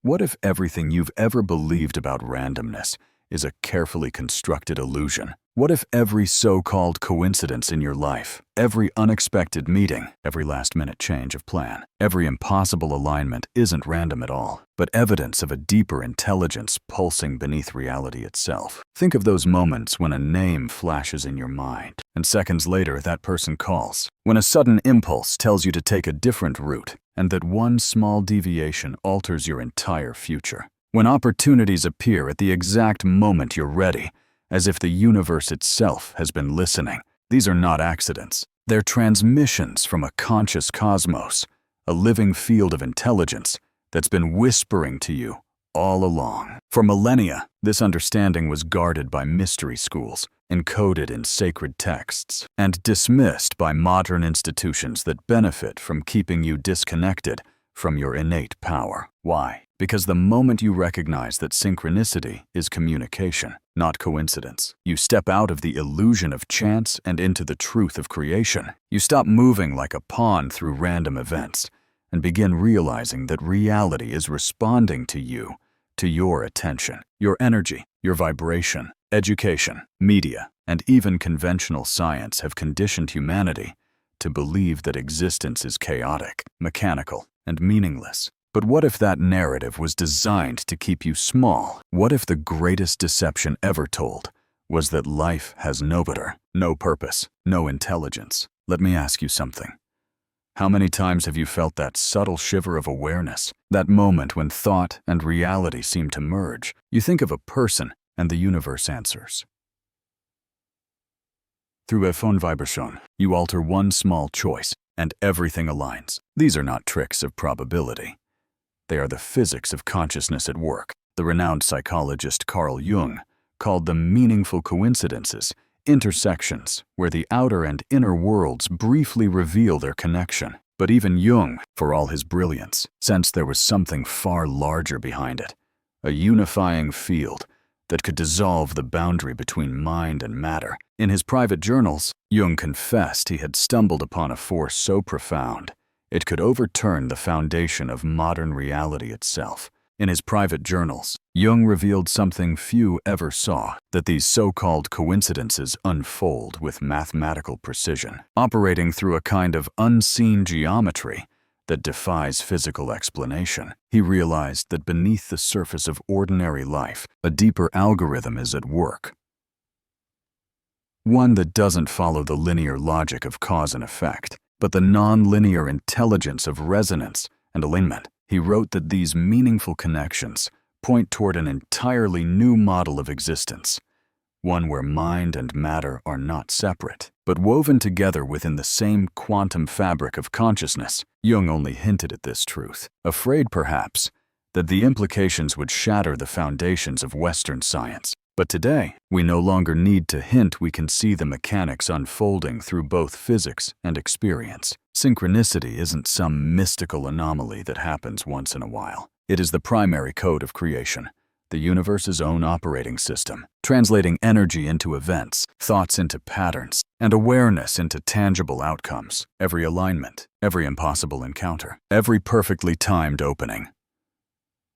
What if everything you've ever believed about randomness is a carefully constructed illusion? What if every so-called coincidence in your life, every unexpected meeting, every last-minute change of plan, every impossible alignment isn't random at all, but evidence of a deeper intelligence pulsing beneath reality itself? Think of those moments when a name flashes in your mind, and seconds later that person calls. When a sudden impulse tells you to take a different route, and that one small deviation alters your entire future. When opportunities appear at the exact moment you're ready, as if the universe itself has been listening. These are not accidents. They're transmissions from a conscious cosmos, a living field of intelligence that's been whispering to you all along. For millennia, this understanding was guarded by mystery schools, encoded in sacred texts, and dismissed by modern institutions that benefit from keeping you disconnected from your innate power. Why? Because the moment you recognize that synchronicity is communication, not coincidence, you step out of the illusion of chance and into the truth of creation. You stop moving like a pawn through random events and begin realizing that reality is responding to you, to your attention, your energy, your vibration. Education, media, and even conventional science have conditioned humanity to believe that existence is chaotic, mechanical, and meaningless. But what if that narrative was designed to keep you small? What if the greatest deception ever told was that life has no order, no purpose, no intelligence? Let me ask you something. How many times have you felt that subtle shiver of awareness, that moment when thought and reality seem to merge? You think of a person, and the universe answers. Through a phone vibration, you alter one small choice, and everything aligns. These are not tricks of probability. They are the physics of consciousness at work. The renowned psychologist Carl Jung called them meaningful coincidences, intersections where the outer and inner worlds briefly reveal their connection. But even Jung, for all his brilliance, sensed there was something far larger behind it, a unifying field that could dissolve the boundary between mind and matter. In his private journals, Jung confessed he had stumbled upon a force so profound it could overturn the foundation of modern reality itself. In his private journals, Jung revealed something few ever saw, that these so-called coincidences unfold with mathematical precision, operating through a kind of unseen geometry that defies physical explanation. He realized that beneath the surface of ordinary life, a deeper algorithm is at work. One that doesn't follow the linear logic of cause and effect, but the non-linear intelligence of resonance and alignment. He wrote that these meaningful connections point toward an entirely new model of existence, one where mind and matter are not separate, but woven together within the same quantum fabric of consciousness. Jung only hinted at this truth, afraid perhaps that the implications would shatter the foundations of Western science. But today, we no longer need to hint. We can see the mechanics unfolding through both physics and experience. Synchronicity isn't some mystical anomaly that happens once in a while. It is the primary code of creation, the universe's own operating system, translating energy into events, thoughts into patterns, and awareness into tangible outcomes. Every alignment, every impossible encounter, every perfectly timed opening.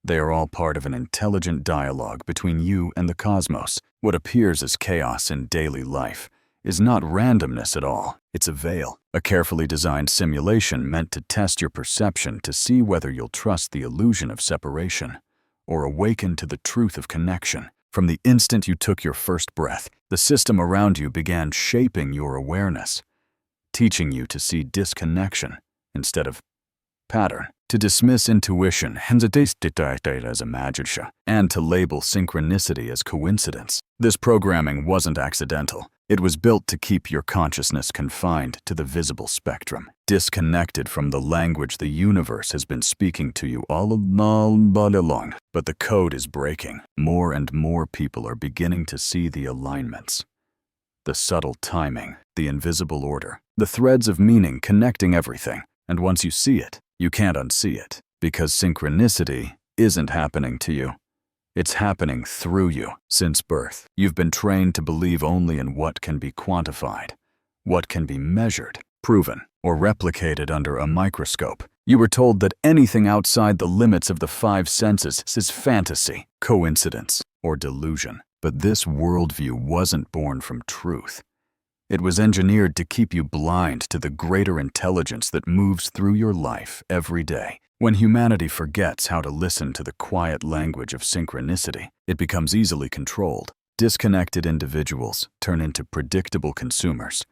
They are all part of an intelligent dialogue between you and the cosmos. What appears as chaos in daily life is not randomness at all. It's a veil, a carefully designed simulation meant to test your perception to see whether you'll trust the illusion of separation or awaken to the truth of connection. From the instant you took your first breath, the system around you began shaping your awareness, teaching you to see disconnection instead of pattern, to dismiss intuition as a magic, and to label synchronicity as coincidence. This programming wasn't accidental. It was built to keep your consciousness confined to the visible spectrum, disconnected from the language the universe has been speaking to you all along. But the code is breaking. More and more people are beginning to see the alignments, the subtle timing, the invisible order, the threads of meaning connecting everything. And once you see it, you can't unsee it, because synchronicity isn't happening to you. It's happening through you. Since birth, you've been trained to believe only in what can be quantified, what can be measured, proven, or replicated under a microscope. You were told that anything outside the limits of the five senses is fantasy, coincidence, or delusion. But this worldview wasn't born from truth. It was engineered to keep you blind to the greater intelligence that moves through your life every day. When humanity forgets how to listen to the quiet language of synchronicity, it becomes easily controlled. Disconnected individuals turn into predictable consumers,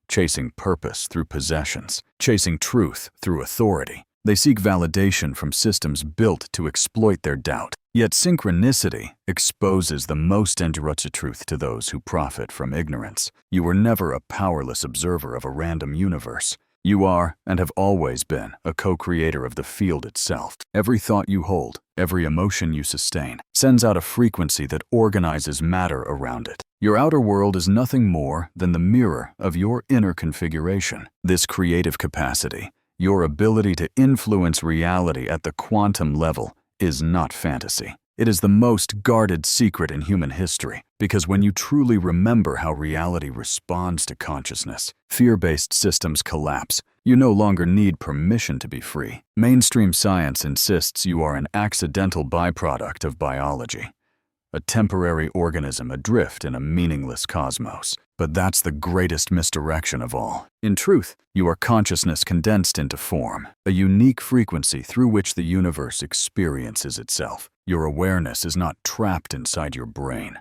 chasing purpose through possessions, chasing truth through authority. They seek validation from systems built to exploit their doubt. Yet synchronicity exposes the most dangerous truth to those who profit from ignorance. You were never a powerless observer of a random universe. You are, and have always been, a co-creator of the field itself. Every thought you hold, every emotion you sustain, sends out a frequency that organizes matter around it. Your outer world is nothing more than the mirror of your inner configuration. This creative capacity, your ability to influence reality at the quantum level, is not fantasy. It is the most guarded secret in human history, because when you truly remember how reality responds to consciousness, fear-based systems collapse. You no longer need permission to be free. Mainstream science insists you are an accidental byproduct of biology, a temporary organism adrift in a meaningless cosmos. But that's the greatest misdirection of all. In truth, you are consciousness condensed into form, a unique frequency through which the universe experiences itself. Your awareness is not trapped inside your brain.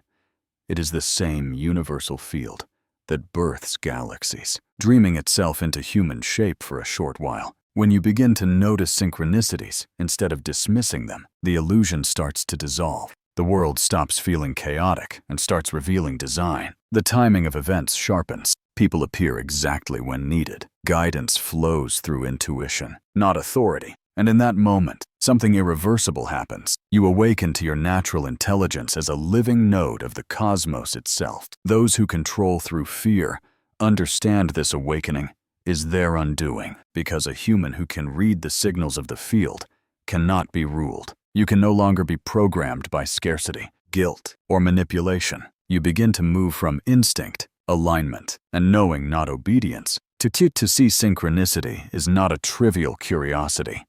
It is the same universal field that births galaxies, dreaming itself into human shape for a short while. When you begin to notice synchronicities instead of dismissing them, the illusion starts to dissolve. The world stops feeling chaotic and starts revealing design. The timing of events sharpens. People appear exactly when needed. Guidance flows through intuition, not authority. And in that moment, something irreversible happens. You awaken to your natural intelligence as a living node of the cosmos itself. Those who control through fear understand this awakening is their undoing, because a human who can read the signals of the field cannot be ruled. You can no longer be programmed by scarcity, guilt, or manipulation. You begin to move from instinct, alignment, and knowing, not obedience. To see synchronicity is not a trivial curiosity.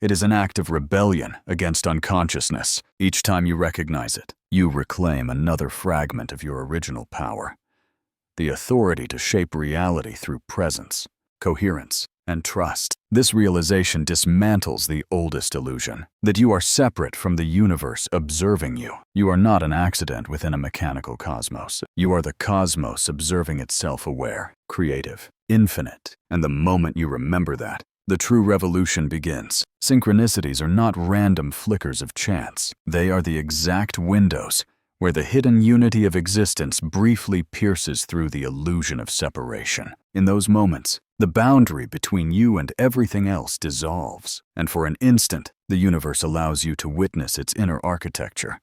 It is an act of rebellion against unconsciousness. Each time you recognize it, you reclaim another fragment of your original power. The authority to shape reality through presence, coherence, and trust. This realization dismantles the oldest illusion, that you are separate from the universe observing you. You are not an accident within a mechanical cosmos. You are the cosmos observing itself aware, creative, infinite. And the moment you remember that, the true revolution begins. Synchronicities are not random flickers of chance. They are the exact windows where the hidden unity of existence briefly pierces through the illusion of separation. In those moments, the boundary between you and everything else dissolves, and for an instant, the universe allows you to witness its inner architecture,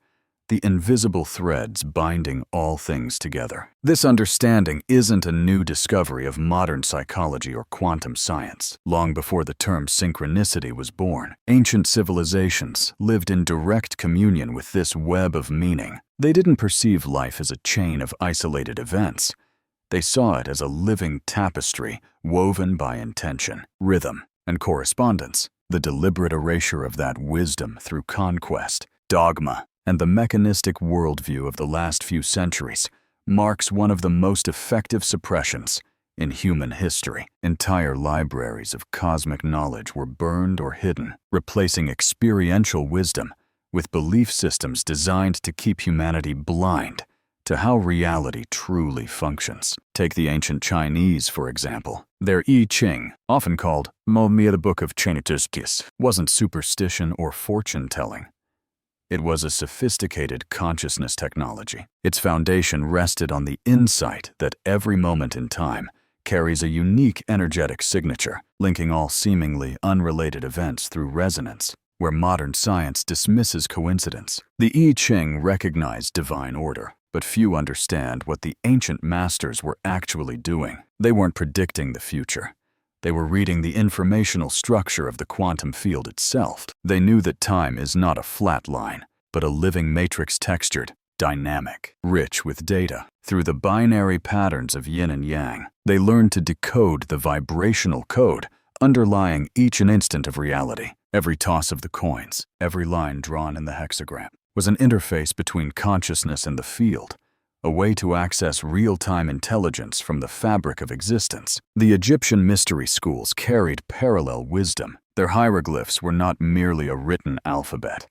the invisible threads binding all things together. This understanding isn't a new discovery of modern psychology or quantum science. Long before the term synchronicity was born, ancient civilizations lived in direct communion with this web of meaning. They didn't perceive life as a chain of isolated events. They saw it as a living tapestry woven by intention, rhythm, and correspondence. The deliberate erasure of that wisdom through conquest, dogma, and the mechanistic worldview of the last few centuries marks one of the most effective suppressions in human history. Entire libraries of cosmic knowledge were burned or hidden, replacing experiential wisdom with belief systems designed to keep humanity blind to how reality truly functions. Take the ancient Chinese, for example. Their I Ching, often called the Book of Chinese, wasn't superstition or fortune-telling. It was a sophisticated consciousness technology. Its foundation rested on the insight that every moment in time carries a unique energetic signature, linking all seemingly unrelated events through resonance. Where modern science dismisses coincidence, the I Ching recognized divine order, but few understand what the ancient masters were actually doing. They weren't predicting the future. They were reading the informational structure of the quantum field itself. They knew that time is not a flat line, but a living matrix textured, dynamic, rich with data. Through the binary patterns of yin and yang, they learned to decode the vibrational code underlying each an instant of reality. Every toss of the coins, every line drawn in the hexagram, was an interface between consciousness and the field, a way to access real-time intelligence from the fabric of existence. The Egyptian mystery schools carried parallel wisdom. Their hieroglyphs were not merely a written alphabet,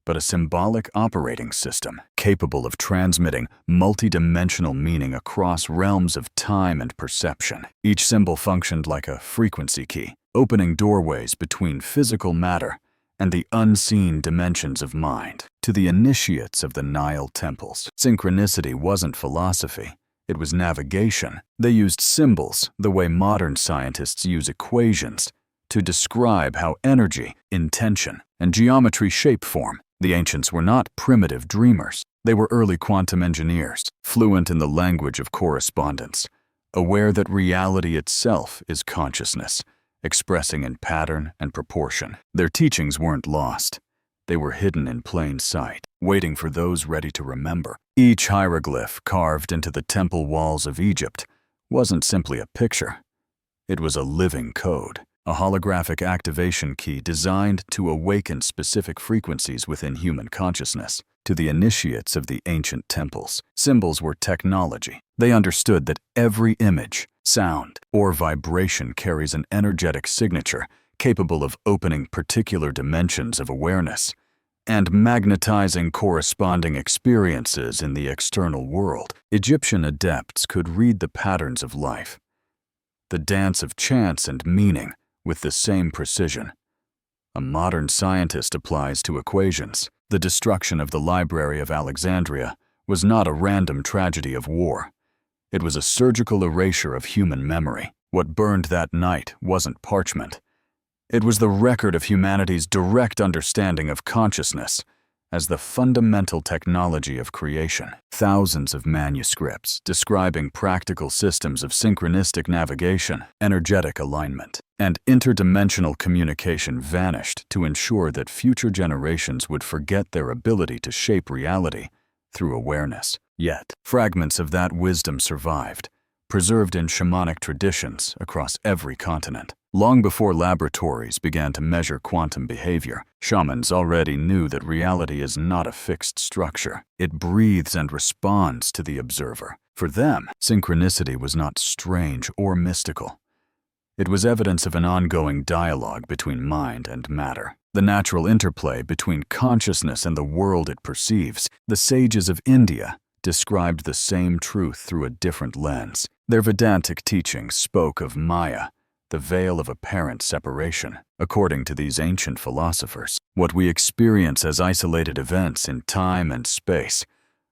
but a symbolic operating system capable of transmitting multidimensional meaning across realms of time and perception. Each symbol functioned like a frequency key, opening doorways between physical matter and the unseen dimensions of mind. To the initiates of the Nile temples, synchronicity wasn't philosophy, it was navigation. They used symbols the way modern scientists use equations to describe how energy, intention, and geometry shape form. The ancients were not primitive dreamers. They were early quantum engineers, fluent in the language of correspondence, aware that reality itself is consciousness, expressing in pattern and proportion. Their teachings weren't lost. They were hidden in plain sight, waiting for those ready to remember. Each hieroglyph carved into the temple walls of Egypt wasn't simply a picture. It was a living code, a holographic activation key designed to awaken specific frequencies within human consciousness. To the initiates of the ancient temples, symbols were technology. They understood that every image, sound, or vibration carries an energetic signature capable of opening particular dimensions of awareness and magnetizing corresponding experiences in the external world. Egyptian adepts could read the patterns of life, the dance of chance and meaning, with the same precision a modern scientist applies to equations. The destruction of the Library of Alexandria was not a random tragedy of war. It was a surgical erasure of human memory. What burned that night wasn't parchment. It was the record of humanity's direct understanding of consciousness as the fundamental technology of creation. Thousands of manuscripts describing practical systems of synchronistic navigation, energetic alignment, and interdimensional communication vanished to ensure that future generations would forget their ability to shape reality through awareness. Yet, fragments of that wisdom survived, preserved in shamanic traditions across every continent. Long before laboratories began to measure quantum behavior, shamans already knew that reality is not a fixed structure. It breathes and responds to the observer. For them, synchronicity was not strange or mystical. It was evidence of an ongoing dialogue between mind and matter, the natural interplay between consciousness and the world it perceives. The sages of India described the same truth through a different lens. Their Vedantic teachings spoke of Maya, the veil of apparent separation. According to these ancient philosophers, what we experience as isolated events in time and space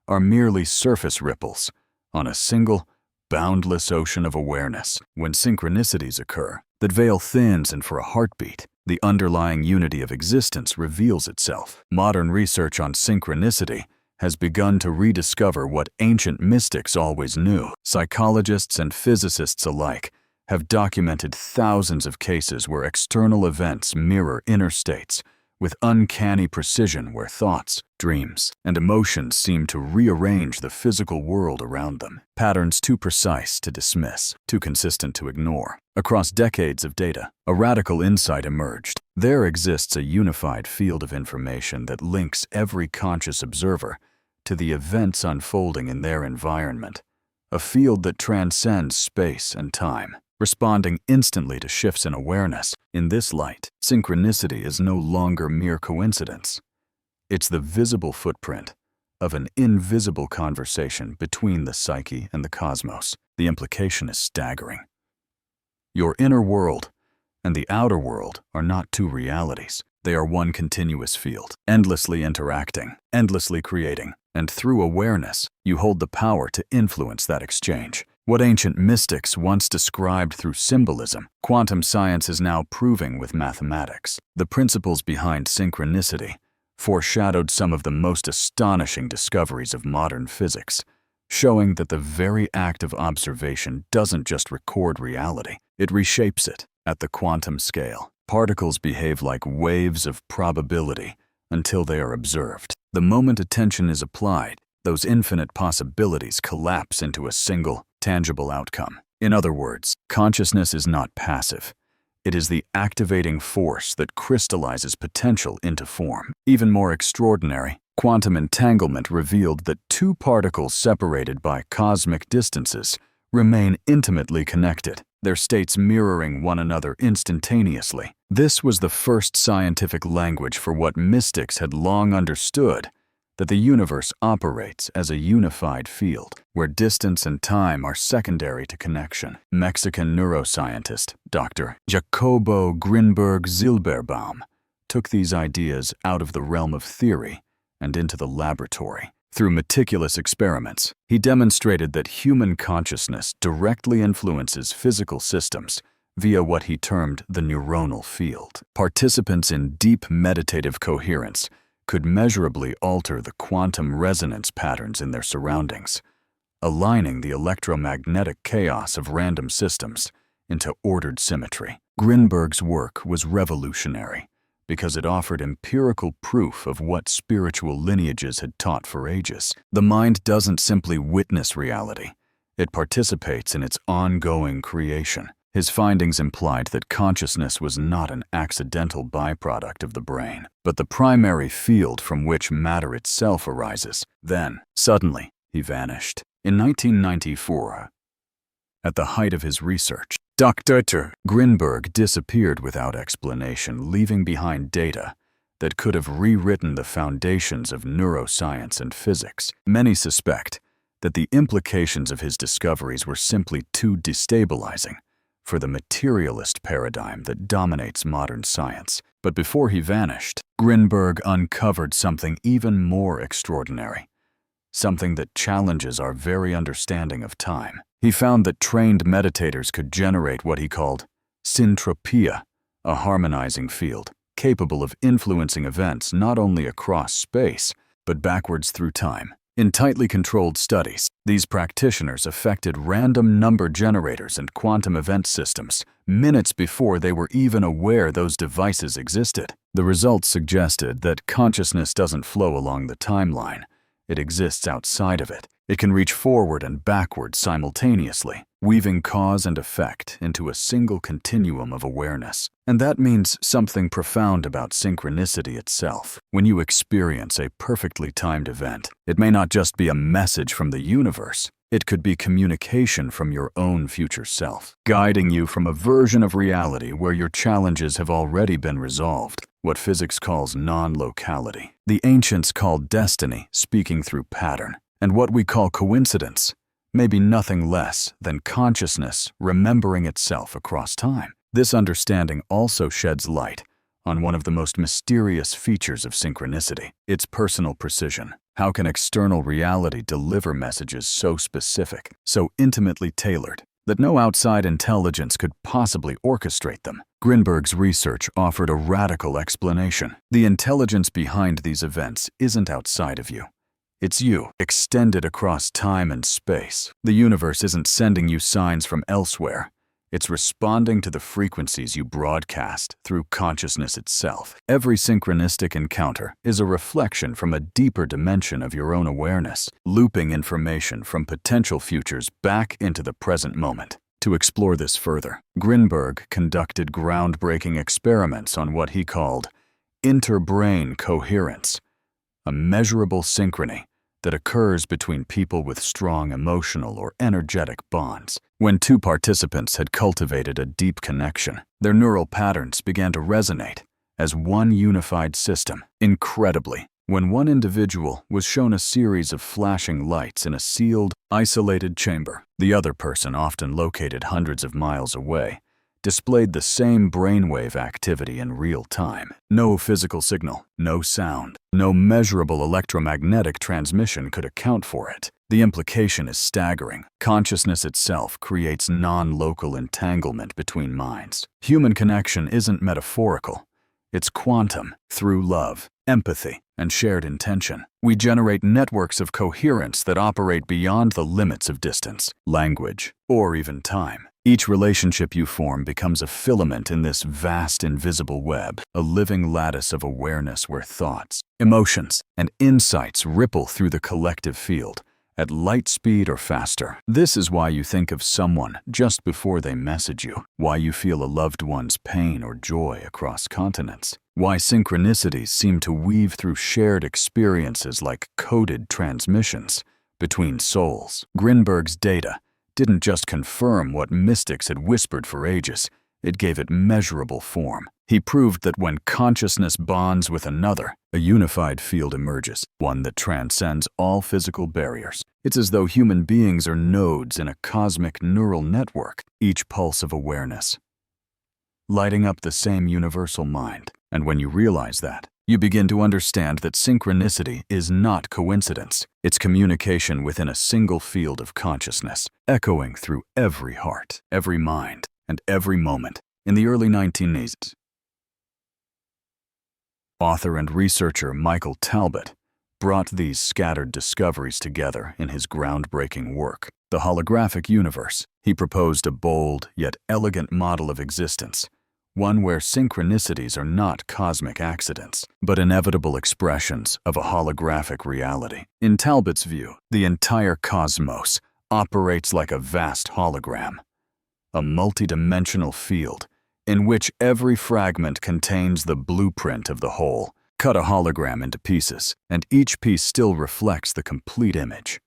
are merely surface ripples on a single, boundless ocean of awareness. When synchronicities occur, that veil thins, and for a heartbeat, the underlying unity of existence reveals itself. Modern research on synchronicity has begun to rediscover what ancient mystics always knew. Psychologists and physicists alike have documented thousands of cases where external events mirror inner states with uncanny precision, where thoughts, dreams, and emotions seem to rearrange the physical world around them. Patterns too precise to dismiss, too consistent to ignore. Across decades of data, a radical insight emerged. There exists a unified field of information that links every conscious observer to the events unfolding in their environment, a field that transcends space and time, responding instantly to shifts in awareness. In this light, synchronicity is no longer mere coincidence. It's the visible footprint of an invisible conversation between the psyche and the cosmos. The implication is staggering. Your inner world and the outer world are not two realities. They are one continuous field, endlessly interacting, endlessly creating, and through awareness, you hold the power to influence that exchange. What ancient mystics once described through symbolism, quantum science is now proving with mathematics. The principles behind synchronicity foreshadowed some of the most astonishing discoveries of modern physics, showing that the very act of observation doesn't just record reality, it reshapes it. At the quantum scale, particles behave like waves of probability until they are observed. The moment attention is applied, those infinite possibilities collapse into a single, tangible outcome. In other words, consciousness is not passive. It is the activating force that crystallizes potential into form. Even more extraordinary, quantum entanglement revealed that two particles separated by cosmic distances remain intimately connected, their states mirroring one another instantaneously. This was the first scientific language for what mystics had long understood, that the universe operates as a unified field, where distance and time are secondary to connection. Mexican neuroscientist Dr. Jacobo Grinberg took these ideas out of the realm of theory and into the laboratory. Through meticulous experiments, he demonstrated that human consciousness directly influences physical systems via what he termed the neuronal field. Participants in deep meditative coherence could measurably alter the quantum resonance patterns in their surroundings, aligning the electromagnetic chaos of random systems into ordered symmetry. Grinberg's work was revolutionary because it offered empirical proof of what spiritual lineages had taught for ages. The mind doesn't simply witness reality, it participates in its ongoing creation. His findings implied that consciousness was not an accidental byproduct of the brain, but the primary field from which matter itself arises. Then, suddenly, he vanished. In 1994, at the height of his research, Dr. Grinberg disappeared without explanation, leaving behind data that could have rewritten the foundations of neuroscience and physics. Many suspect that the implications of his discoveries were simply too destabilizing for the materialist paradigm that dominates modern science. But before he vanished, Grinberg uncovered something even more extraordinary, something that challenges our very understanding of time. He found that trained meditators could generate what he called syntropia, a harmonizing field capable of influencing events not only across space, but backwards through time. In tightly controlled studies, these practitioners affected random number generators and quantum event systems minutes before they were even aware those devices existed. The results suggested that consciousness doesn't flow along the timeline. It exists outside of it. It can reach forward and backward simultaneously, weaving cause and effect into a single continuum of awareness. And that means something profound about synchronicity itself. When you experience a perfectly timed event, it may not just be a message from the universe. It could be communication from your own future self, guiding you from a version of reality where your challenges have already been resolved, what physics calls non-locality. The ancients called destiny speaking through pattern, and what we call coincidence may be nothing less than consciousness remembering itself across time. This understanding also sheds light on one of the most mysterious features of synchronicity, its personal precision. How can external reality deliver messages so specific, so intimately tailored, that no outside intelligence could possibly orchestrate them? Grinberg's research offered a radical explanation. The intelligence behind these events isn't outside of you. It's you, extended across time and space. The universe isn't sending you signs from elsewhere. It's responding to the frequencies you broadcast through consciousness itself. Every synchronistic encounter is a reflection from a deeper dimension of your own awareness, looping information from potential futures back into the present moment. To explore this further, Grinberg conducted groundbreaking experiments on what he called interbrain coherence, a measurable synchrony that occurs between people with strong emotional or energetic bonds. When two participants had cultivated a deep connection, their neural patterns began to resonate as one unified system. Incredibly, when one individual was shown a series of flashing lights in a sealed, isolated chamber, the other person, often located hundreds of miles away, displayed the same brainwave activity in real time. No physical signal, no sound, no measurable electromagnetic transmission could account for it. The implication is staggering. Consciousness itself creates non-local entanglement between minds. Human connection isn't metaphorical. It's quantum. Through love, empathy, and shared intention, we generate networks of coherence that operate beyond the limits of distance, language, or even time. Each relationship you form becomes a filament in this vast invisible web, a living lattice of awareness where thoughts, emotions, and insights ripple through the collective field, at light speed or faster. This is why you think of someone just before they message you, why you feel a loved one's pain or joy across continents, why synchronicities seem to weave through shared experiences like coded transmissions between souls. Grinberg's data didn't just confirm what mystics had whispered for ages, it gave it measurable form. He proved that when consciousness bonds with another, a unified field emerges, one that transcends all physical barriers. It's as though human beings are nodes in a cosmic neural network, each pulse of awareness lighting up the same universal mind. And when you realize that, you begin to understand that synchronicity is not coincidence. It's communication within a single field of consciousness, echoing through every heart, every mind, and every moment. In the early 1980s, author and researcher Michael Talbot brought these scattered discoveries together in his groundbreaking work, The Holographic Universe. He proposed a bold yet elegant model of existence, one where synchronicities are not cosmic accidents, but inevitable expressions of a holographic reality. In Talbot's view, the entire cosmos operates like a vast hologram, a multidimensional field in which every fragment contains the blueprint of the whole. Cut a hologram into pieces, and each piece still reflects the complete image.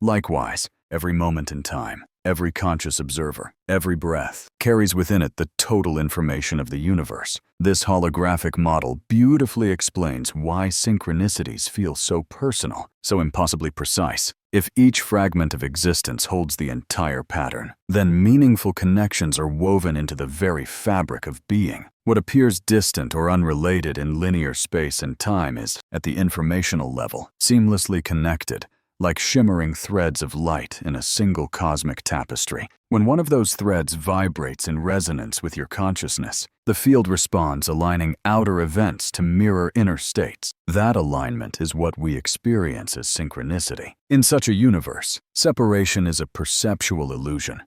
Likewise, every moment in time, every conscious observer, every breath, carries within it the total information of the universe. This holographic model beautifully explains why synchronicities feel so personal, so impossibly precise. If each fragment of existence holds the entire pattern, then meaningful connections are woven into the very fabric of being. What appears distant or unrelated in linear space and time is, at the informational level, seamlessly connected, like shimmering threads of light in a single cosmic tapestry. When one of those threads vibrates in resonance with your consciousness, the field responds, aligning outer events to mirror inner states. That alignment is what we experience as synchronicity. In such a universe, separation is a perceptual illusion,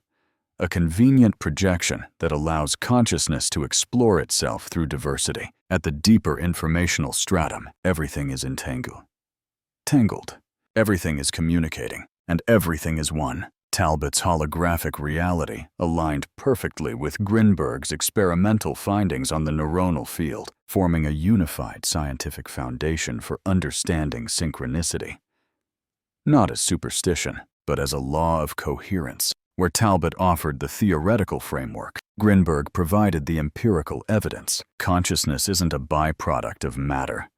a convenient projection that allows consciousness to explore itself through diversity. At the deeper informational stratum, everything is tangled. Everything is communicating, and everything is one. Talbot's holographic reality aligned perfectly with Grinberg's experimental findings on the neuronal field, forming a unified scientific foundation for understanding synchronicity. Not as superstition, but as a law of coherence. Where Talbot offered the theoretical framework, Grinberg provided the empirical evidence. Consciousness isn't a byproduct of matter.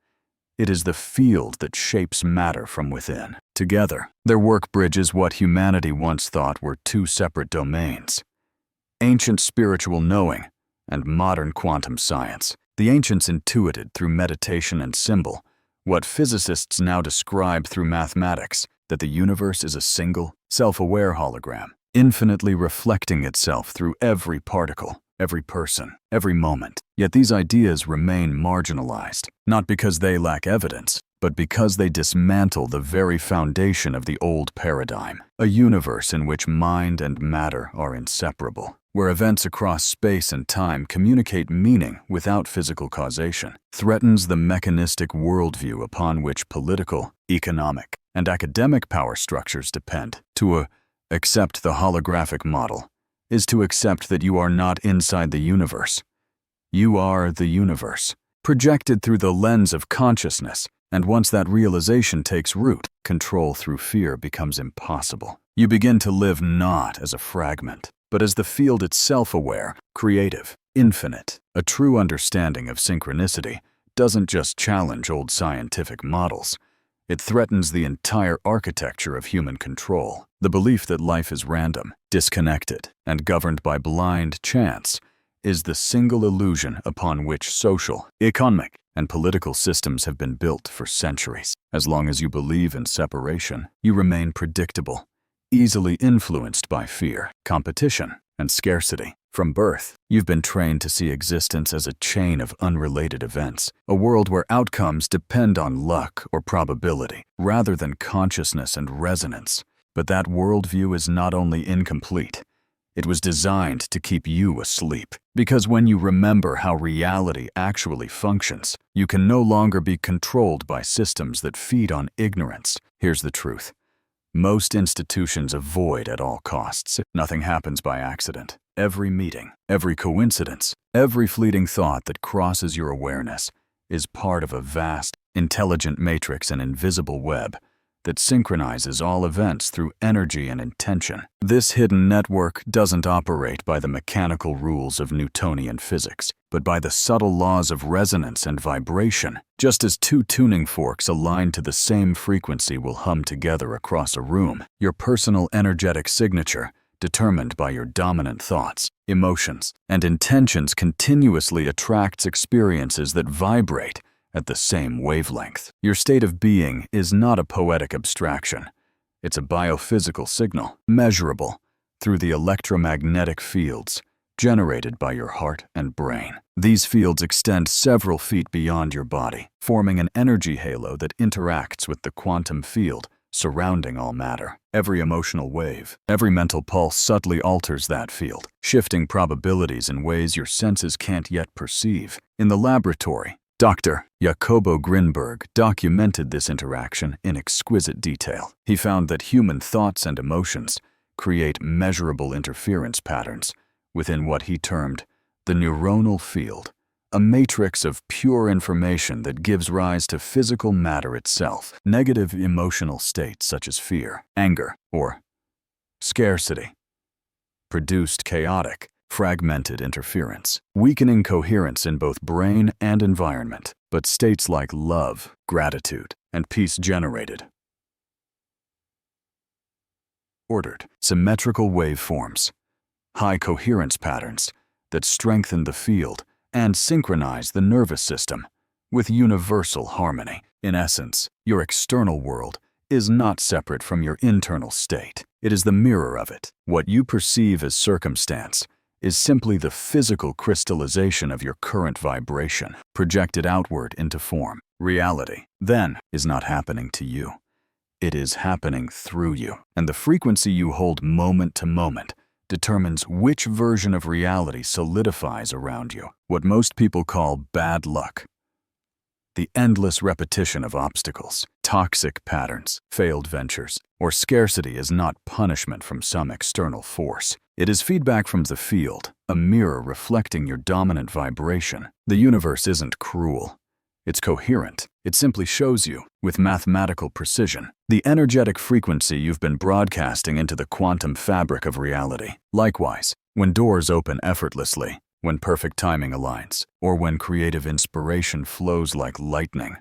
It is the field that shapes matter from within. Together, their work bridges what humanity once thought were two separate domains: ancient spiritual knowing and modern quantum science. The ancients intuited through meditation and symbol what physicists now describe through mathematics, that the universe is a single, self-aware hologram, infinitely reflecting itself through every particle, every person, every moment. Yet these ideas remain marginalized, not because they lack evidence, but because they dismantle the very foundation of the old paradigm, a universe in which mind and matter are inseparable, where events across space and time communicate meaning without physical causation, threatens the mechanistic worldview upon which political, economic, and academic power structures depend. To accept the holographic model is to accept that you are not inside the universe. You are the universe, projected through the lens of consciousness, and once that realization takes root, control through fear becomes impossible. You begin to live not as a fragment, but as the field itself, aware, creative, infinite. A true understanding of synchronicity doesn't just challenge old scientific models. It threatens the entire architecture of human control. The belief that life is random, disconnected, and governed by blind chance is the single illusion upon which social, economic, and political systems have been built for centuries. As long as you believe in separation, you remain predictable, easily influenced by fear, competition, and scarcity. From birth, you've been trained to see existence as a chain of unrelated events, a world where outcomes depend on luck or probability, rather than consciousness and resonance. But that worldview is not only incomplete, it was designed to keep you asleep. Because when you remember how reality actually functions, you can no longer be controlled by systems that feed on ignorance. Here's the truth. most institutions avoid at all costs. Nothing happens by accident. Every meeting, every coincidence, every fleeting thought that crosses your awareness is part of a vast, intelligent matrix and invisible web that synchronizes all events through energy and intention. This hidden network doesn't operate by the mechanical rules of Newtonian physics, but by the subtle laws of resonance and vibration. Just as two tuning forks aligned to the same frequency will hum together across a room, your personal energetic signature, determined by your dominant thoughts, emotions, and intentions, continuously attracts experiences that vibrate at the same wavelength. Your state of being is not a poetic abstraction. It's a biophysical signal, measurable through the electromagnetic fields generated by your heart and brain. These fields extend several feet beyond your body, forming an energy halo that interacts with the quantum field surrounding all matter. Every emotional wave, every mental pulse subtly alters that field, shifting probabilities in ways your senses can't yet perceive. In the laboratory, Dr. Jacobo Grinberg documented this interaction in exquisite detail. He found that human thoughts and emotions create measurable interference patterns within what he termed the neuronal field, a matrix of pure information that gives rise to physical matter itself. Negative emotional states such as fear, anger, or scarcity produced chaotic, fragmented interference, weakening coherence in both brain and environment. But states like love, gratitude, and peace generated ordered, symmetrical waveforms, high coherence patterns that strengthen the field and synchronize the nervous system with universal harmony. In essence, your external world is not separate from your internal state. It is the mirror of it. What you perceive as circumstance is simply the physical crystallization of your current vibration, projected outward into form. Reality, then, is not happening to you. It is happening through you. And the frequency you hold moment to moment determines which version of reality solidifies around you. What most people call bad luck, the endless repetition of obstacles, toxic patterns, failed ventures, or scarcity is not punishment from some external force. It is feedback from the field, a mirror reflecting your dominant vibration. The universe isn't cruel. It's coherent. It simply shows you, with mathematical precision, the energetic frequency you've been broadcasting into the quantum fabric of reality. Likewise, when doors open effortlessly, when perfect timing aligns, or when creative inspiration flows like lightning,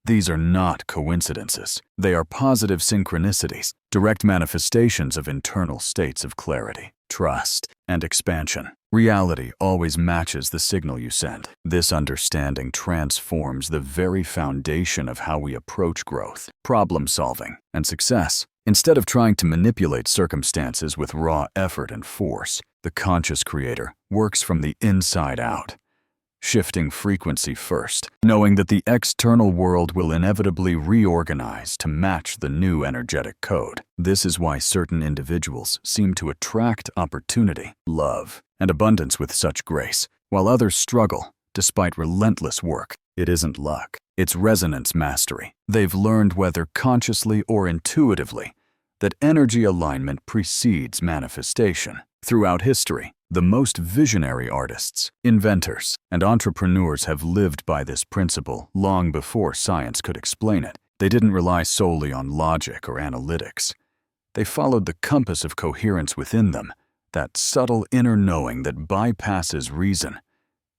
these are not coincidences. They are positive synchronicities, direct manifestations of internal states of clarity, trust, and expansion. Reality always matches the signal you send. This understanding transforms the very foundation of how we approach growth, problem solving, and success. Instead of trying to manipulate circumstances with raw effort and force, the conscious creator works from the inside out, shifting frequency first, knowing that the external world will inevitably reorganize to match the new energetic code. This is why certain individuals seem to attract opportunity, love, and abundance with such grace, while others struggle despite relentless work. It isn't luck, it's resonance mastery. They've learned, whether consciously or intuitively, that energy alignment precedes manifestation. Throughout history, the most visionary artists, inventors, and entrepreneurs have lived by this principle long before science could explain it. They didn't rely solely on logic or analytics. They followed the compass of coherence within them, that subtle inner knowing that bypasses reason,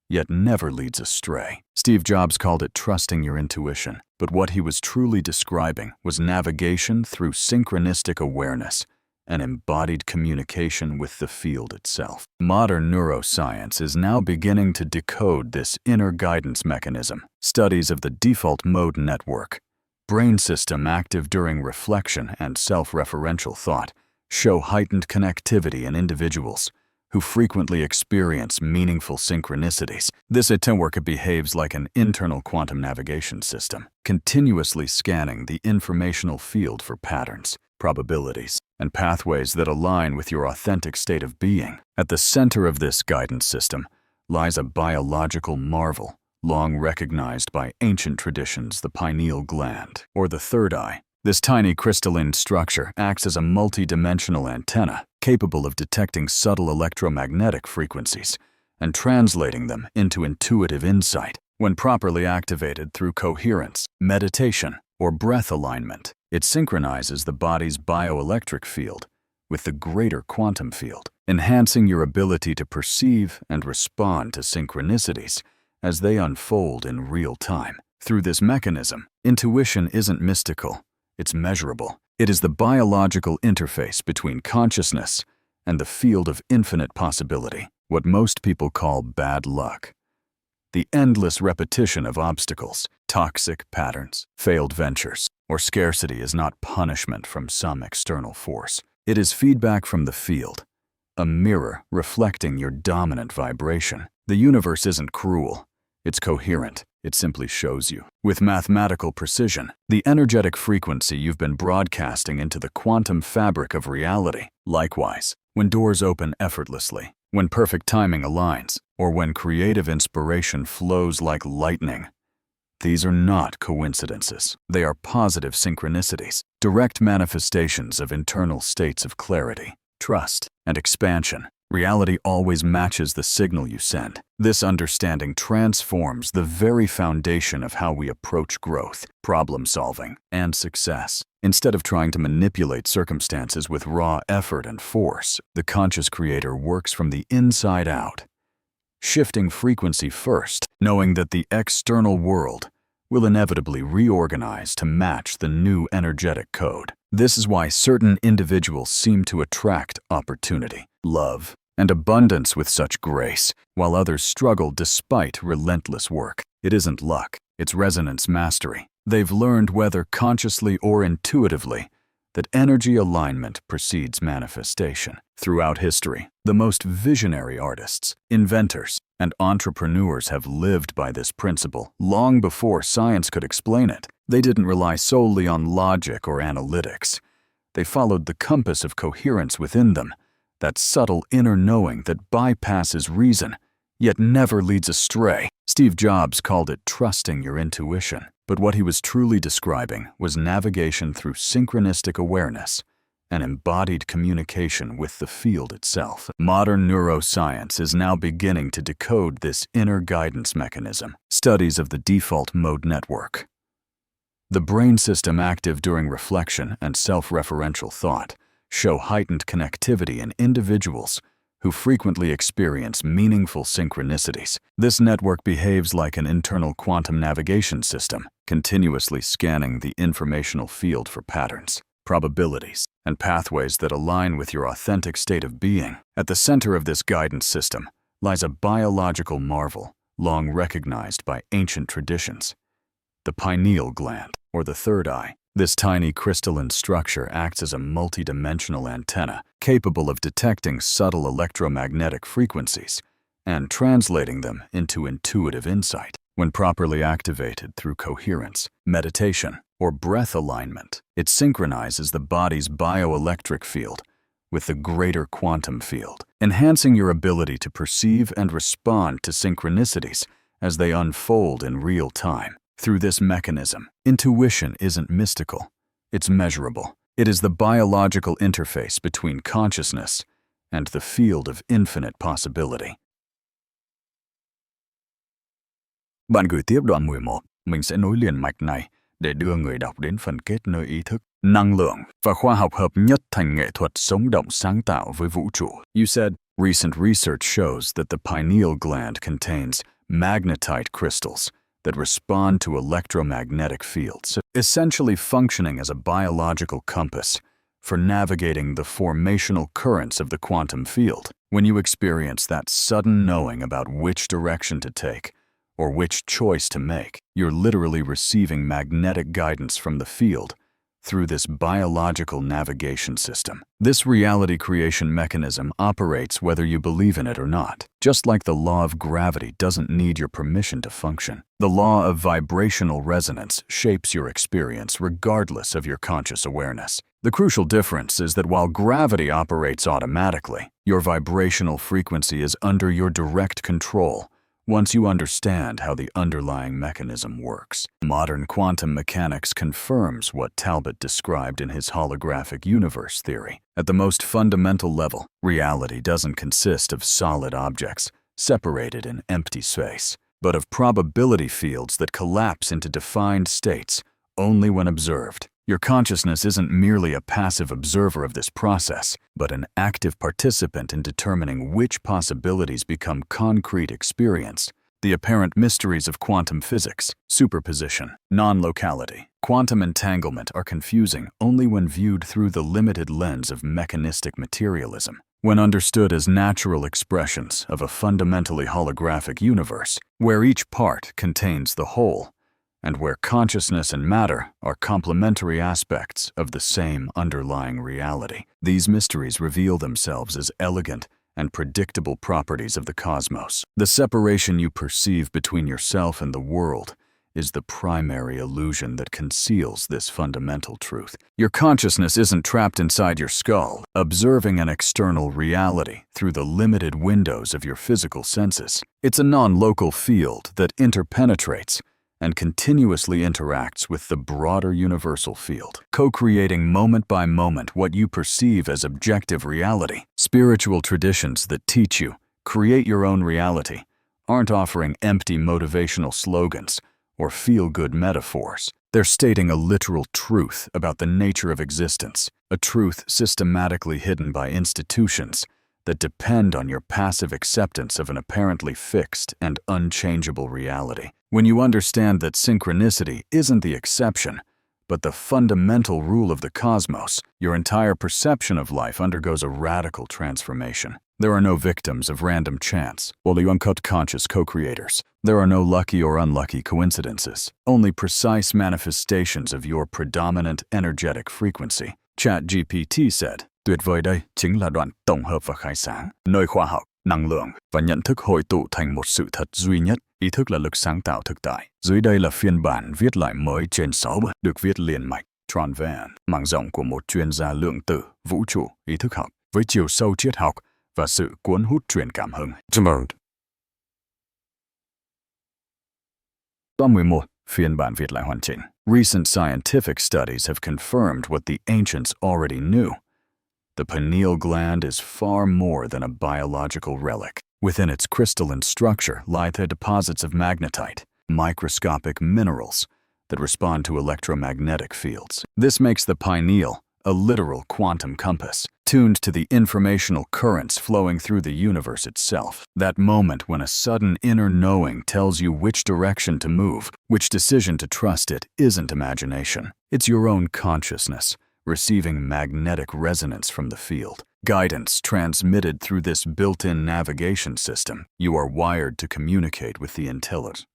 yet never leads astray. Steve Jobs called it trusting your intuition, but what he was truly describing was navigation through synchronistic awareness, an embodied communication with the field itself. Modern neuroscience is now beginning to decode this inner guidance mechanism. Studies of the default mode network, brain system active during reflection and self-referential thought, show heightened connectivity in individuals who frequently experience meaningful synchronicities. This network behaves like an internal quantum navigation system, continuously scanning the informational field for patterns, probabilities, and pathways that align with your authentic state of being. At the center of this guidance system lies a biological marvel, long recognized by ancient traditions, the pineal gland, or the third eye. This tiny crystalline structure acts as a multi-dimensional antenna capable of detecting subtle electromagnetic frequencies and translating them into intuitive insight. When properly activated through coherence, meditation, or breath alignment, it synchronizes the body's bioelectric field with the greater quantum field, enhancing your ability to perceive and respond to synchronicities as they unfold in real time. Through this mechanism, intuition isn't mystical, it's measurable. It is the biological interface between consciousness and the field of infinite possibility, what most people call bad luck. The endless repetition of obstacles, toxic patterns, failed ventures, or scarcity is not punishment from some external force. It is feedback from the field, a mirror reflecting your dominant vibration. The universe isn't cruel, it's coherent. It simply shows you, with mathematical precision, the energetic frequency you've been broadcasting into the quantum fabric of reality. Likewise, when doors open effortlessly, when perfect timing aligns, or when creative inspiration flows like lightning, these are not coincidences. They are positive synchronicities, direct manifestations of internal states of clarity, trust, and expansion. Reality always matches the signal you send. This understanding transforms the very foundation of how we approach growth, problem solving, and success. Instead of trying to manipulate circumstances with raw effort and force, the conscious creator works from the inside out, shifting frequency first, knowing that the external world will inevitably reorganize to match the new energetic code. This is why certain individuals seem to attract opportunity, love, and abundance with such grace, while others struggle despite relentless work. It isn't luck, it's resonance mastery. They've learned, whether consciously or intuitively, that energy alignment precedes manifestation. Throughout history, the most visionary artists, inventors, and entrepreneurs have lived by this principle long before science could explain it. They didn't rely solely on logic or analytics. They followed the compass of coherence within them, that subtle inner knowing that bypasses reason, yet never leads astray. Steve Jobs called it trusting your intuition, but what he was truly describing was navigation through synchronistic awareness, an embodied communication with the field itself. Modern neuroscience is now beginning to decode this inner guidance mechanism. Studies of the default mode network, the brain system active during reflection and self-referential thought, show heightened connectivity in individuals who frequently experience meaningful synchronicities. This network behaves like an internal quantum navigation system, continuously scanning the informational field for patterns, probabilities, and pathways that align with your authentic state of being. At the center of this guidance system lies a biological marvel long recognized by ancient traditions: the pineal gland, or the third eye. This tiny crystalline structure acts as a multi-dimensional antenna capable of detecting subtle electromagnetic frequencies and translating them into intuitive insight. When properly activated through coherence, meditation, or breath alignment, it synchronizes the body's bioelectric field with the greater quantum field, enhancing your ability to perceive and respond to synchronicities as they unfold in real time. Through this mechanism, intuition isn't mystical, it's measurable. It is the biological interface between consciousness and the field of infinite possibility. Bạn gửi tiếp đoạn 11, mình sẽ nối liền mạch này để đưa người đọc đến phần kết nơi ý thức, năng lượng và khoa học hợp nhất thành nghệ thuật sống động sáng tạo với vũ trụ. You said, recent research shows that the pineal gland contains magnetite crystals that respond to electromagnetic fields, essentially functioning as a biological compass for navigating the formational currents of the quantum field. When you experience that sudden knowing about which direction to take or which choice to make, you're literally receiving magnetic guidance from the field through this biological navigation system. This reality creation mechanism operates whether you believe in it or not. Just like the law of gravity doesn't need your permission to function, the law of vibrational resonance shapes your experience regardless of your conscious awareness. The crucial difference is that while gravity operates automatically, your vibrational frequency is under your direct control once you understand how the underlying mechanism works. Modern quantum mechanics confirms what Talbot described in his holographic universe theory. At the most fundamental level, reality doesn't consist of solid objects separated in empty space, but of probability fields that collapse into defined states only when observed. Your consciousness isn't merely a passive observer of this process, but an active participant in determining which possibilities become concrete experience. The apparent mysteries of quantum physics, superposition, non-locality, quantum entanglement are confusing only when viewed through the limited lens of mechanistic materialism. When understood as natural expressions of a fundamentally holographic universe, where each part contains the whole, and where consciousness and matter are complementary aspects of the same underlying reality, these mysteries reveal themselves as elegant and predictable properties of the cosmos. The separation you perceive between yourself and the world is the primary illusion that conceals this fundamental truth. Your consciousness isn't trapped inside your skull, observing an external reality through the limited windows of your physical senses. It's a non-local field that interpenetrates and continuously interacts with the broader universal field, co-creating moment by moment what you perceive as objective reality. Spiritual traditions that teach you, create your own reality, aren't offering empty motivational slogans or feel-good metaphors. They're stating a literal truth about the nature of existence, a truth systematically hidden by institutions that depend on your passive acceptance of an apparently fixed and unchangeable reality. When you understand that synchronicity isn't the exception, but the fundamental rule of the cosmos, your entire perception of life undergoes a radical transformation. There are no victims of random chance, only uncut conscious co-creators. There are no lucky or unlucky coincidences, only precise manifestations of your predominant energetic frequency. ChatGPT said, tuyệt vời đây chính là đoạn tổng hợp và khai sáng, nơi khoa học, năng lượng và nhận thức hội tụ thành một sự thật duy nhất. Ý thức là lực sáng tạo thực tại. Dưới đây là phiên bản viết lại mới trên 6 bậc, được viết liền mạch, tròn vẹn, mạng rộng của một chuyên gia lượng tử, vũ trụ, ý thức học, với chiều sâu triết học và sự cuốn hút truyền cảm hứng. Đoạn 11, phiên bản viết lại hoàn chỉnh. Recent scientific studies have confirmed what the ancients already knew. The pineal gland is far more than a biological relic. Within its crystalline structure lie the deposits of magnetite, microscopic minerals that respond to electromagnetic fields. This makes the pineal a literal quantum compass, tuned to the informational currents flowing through the universe itself. That moment when a sudden inner knowing tells you which direction to move, which decision to trust, it isn't imagination. It's your own consciousness, receiving magnetic resonance from the field. Guidance transmitted through this built-in navigation system. You are wired to communicate with the intelligence.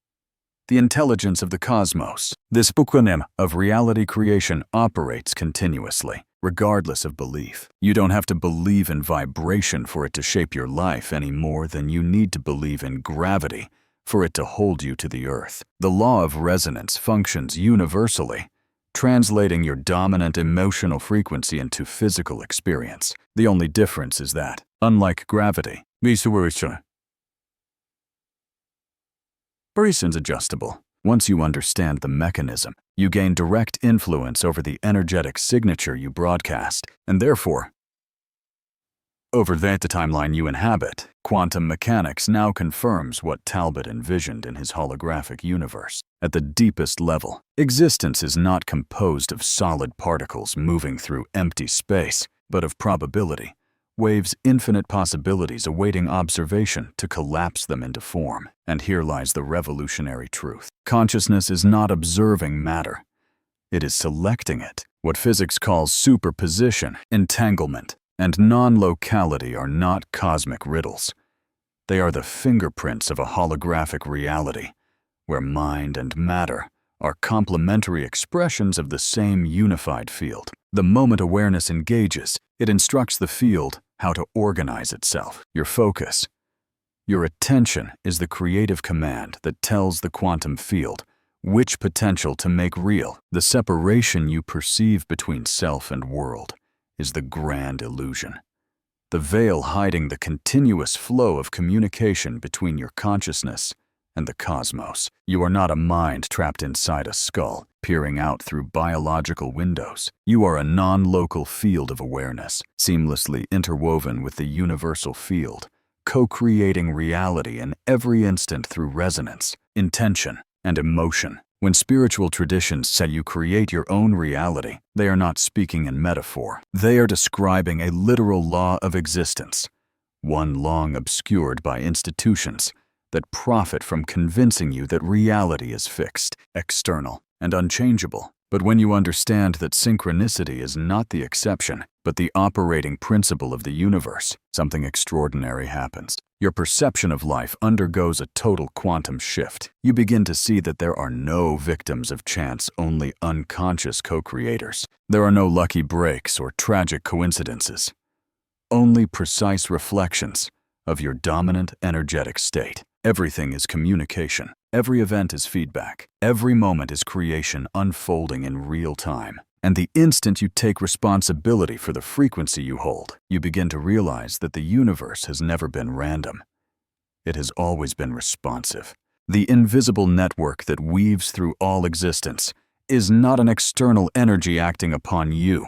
The intelligence of the cosmos. This bookworm of reality creation operates continuously, regardless of belief. You don't have to believe in vibration for it to shape your life any more than you need to believe in gravity for it to hold you to the earth. The law of resonance functions universally, translating your dominant emotional frequency into physical experience. The only difference is that, unlike gravity, vibration's adjustable. Once you understand the mechanism, you gain direct influence over the energetic signature you broadcast, and therefore, over the timeline you inhabit. Quantum mechanics now confirms what Talbot envisioned in his holographic universe. At the deepest level, existence is not composed of solid particles moving through empty space, but of probability, waves infinite possibilities awaiting observation to collapse them into form. And here lies the revolutionary truth. Consciousness is not observing matter. It is selecting it. What physics calls superposition, entanglement, and non-locality are not cosmic riddles. They are the fingerprints of a holographic reality, where mind and matter are complementary expressions of the same unified field. The moment awareness engages, it instructs the field how to organize itself. Your focus, your attention is the creative command that tells the quantum field which potential to make real. The separation you perceive between self and world is the grand illusion, the veil hiding the continuous flow of communication between your consciousness and the cosmos. You are not a mind trapped inside a skull, peering out through biological windows. You are a non-local field of awareness, seamlessly interwoven with the universal field, co-creating reality in every instant through resonance, intention, and emotion. When spiritual traditions say you create your own reality, they are not speaking in metaphor. They are describing a literal law of existence, one long obscured by institutions that profit from convincing you that reality is fixed, external, and unchangeable. But when you understand that synchronicity is not the exception, but the operating principle of the universe, something extraordinary happens. Your perception of life undergoes a total quantum shift. You begin to see that there are no victims of chance, only unconscious co-creators. There are no lucky breaks or tragic coincidences, only precise reflections of your dominant energetic state. Everything is communication. Every event is feedback. Every moment is creation unfolding in real time. And the instant you take responsibility for the frequency you hold, you begin to realize that the universe has never been random. It has always been responsive. The invisible network that weaves through all existence is not an external energy acting upon you.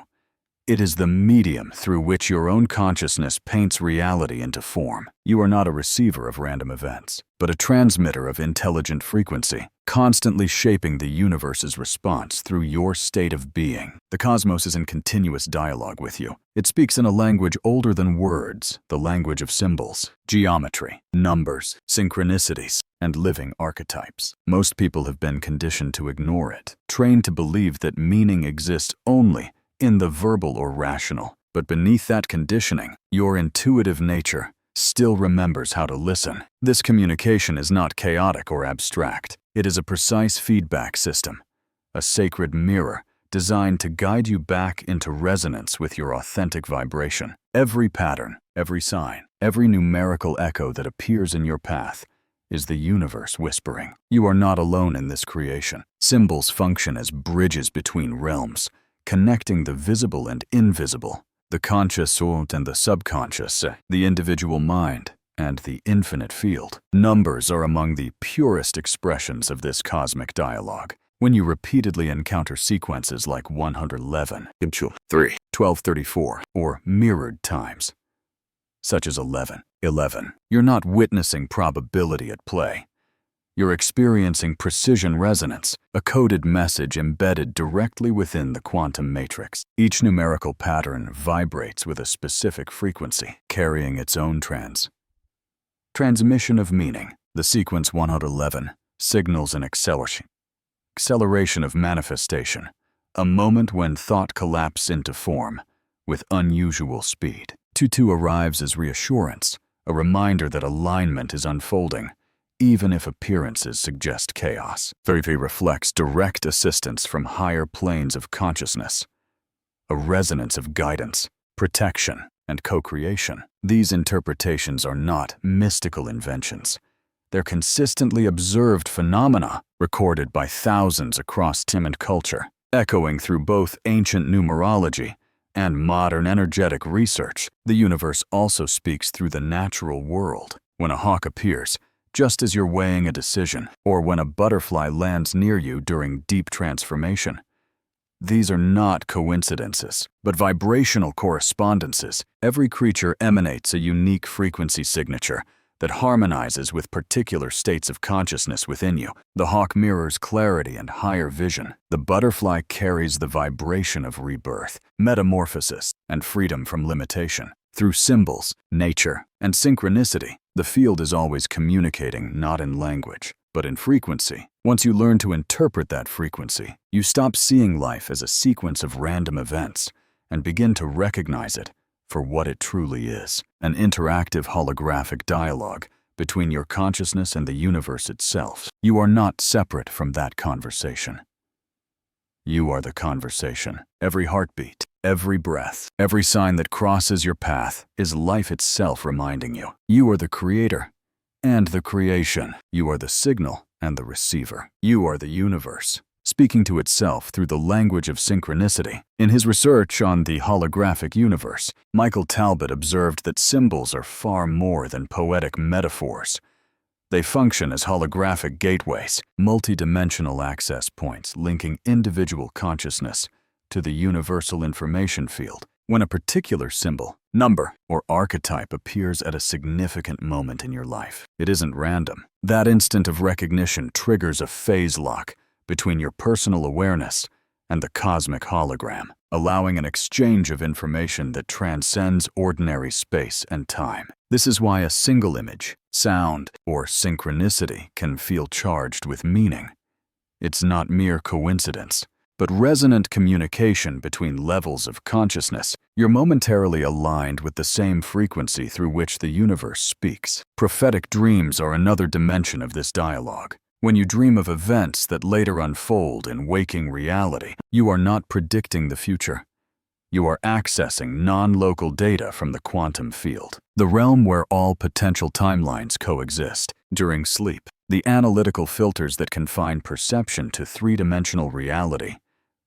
It is the medium through which your own consciousness paints reality into form. You are not a receiver of random events, but a transmitter of intelligent frequency, constantly shaping the universe's response through your state of being. The cosmos is in continuous dialogue with you. It speaks in a language older than words, the language of symbols, geometry, numbers, synchronicities, and living archetypes. Most people have been conditioned to ignore it, trained to believe that meaning exists only in the verbal or rational. But beneath that conditioning, your intuitive nature still remembers how to listen. This communication is not chaotic or abstract. It is a precise feedback system, a sacred mirror designed to guide you back into resonance with your authentic vibration. Every pattern, every sign, every numerical echo that appears in your path is the universe whispering. You are not alone in this creation. Symbols function as bridges between realms, connecting the visible and invisible, the conscious and the subconscious, the individual mind, and the infinite field. Numbers are among the purest expressions of this cosmic dialogue. When you repeatedly encounter sequences like 111, 3, 1234, or mirrored times, such as 11, you're not witnessing probability at play. You're experiencing precision resonance, a coded message embedded directly within the quantum matrix. Each numerical pattern vibrates with a specific frequency, carrying its own transmission of meaning. The sequence 111 signals an acceleration of manifestation, a moment when thought collapses into form with unusual speed. 22 arrives as reassurance, a reminder that alignment is unfolding, even if appearances suggest chaos. 33 reflects direct assistance from higher planes of consciousness, a resonance of guidance, protection, and co-creation. These interpretations are not mystical inventions. They're consistently observed phenomena recorded by thousands across time and culture, echoing through both ancient numerology and modern energetic research. The universe also speaks through the natural world. When a hawk appears, just as you're weighing a decision, or when a butterfly lands near you during deep transformation. These are not coincidences, but vibrational correspondences. Every creature emanates a unique frequency signature that harmonizes with particular states of consciousness within you. The hawk mirrors clarity and higher vision. The butterfly carries the vibration of rebirth, metamorphosis, and freedom from limitation. Through symbols, nature, and synchronicity, the field is always communicating not in language, but in frequency. Once you learn to interpret that frequency, you stop seeing life as a sequence of random events and begin to recognize it for what it truly is, an interactive holographic dialogue between your consciousness and the universe itself. You are not separate from that conversation. You are the conversation. Every heartbeat, every breath, every sign that crosses your path is life itself reminding you. You are the creator and the creation. You are the signal and the receiver. You are the universe, speaking to itself through the language of synchronicity. In his research on the holographic universe, Michael Talbot observed that symbols are far more than poetic metaphors. They function as holographic gateways, multidimensional access points linking individual consciousness to the universal information field. When a particular symbol, number, or archetype appears at a significant moment in your life, it isn't random. That instant of recognition triggers a phase lock between your personal awareness and the cosmic hologram, allowing an exchange of information that transcends ordinary space and time. This is why a single image, sound, or synchronicity can feel charged with meaning. It's not mere coincidence, but resonant communication between levels of consciousness. You're momentarily aligned with the same frequency through which the universe speaks. Prophetic dreams are another dimension of this dialogue. When you dream of events that later unfold in waking reality, you are not predicting the future. You are accessing non-local data from the quantum field, the realm where all potential timelines coexist. During sleep, the analytical filters that confine perception to three-dimensional reality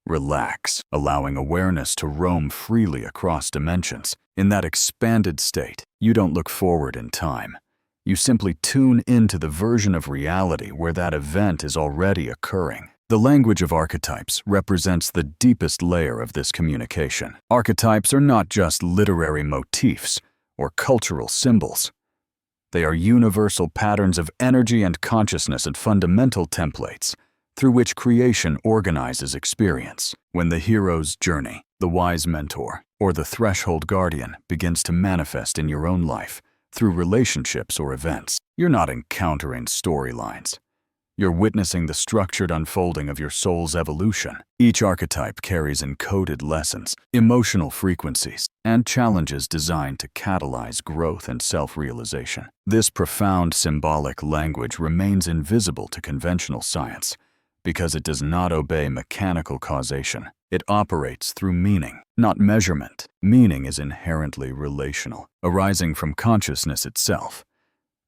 relax, allowing awareness to roam freely across dimensions. In that expanded state, you don't look forward in time. You simply tune into the version of reality where that event is already occurring. The language of archetypes represents the deepest layer of this communication. Archetypes are not just literary motifs or cultural symbols. They are universal patterns of energy and consciousness and fundamental templates through which creation organizes experience. When the hero's journey, the wise mentor, or the threshold guardian begins to manifest in your own life through relationships or events, you're not encountering storylines. You're witnessing the structured unfolding of your soul's evolution. Each archetype carries encoded lessons, emotional frequencies, and challenges designed to catalyze growth and self-realization. This profound symbolic language remains invisible to conventional science because it does not obey mechanical causation. It operates through meaning, not measurement. Meaning is inherently relational, arising from consciousness itself,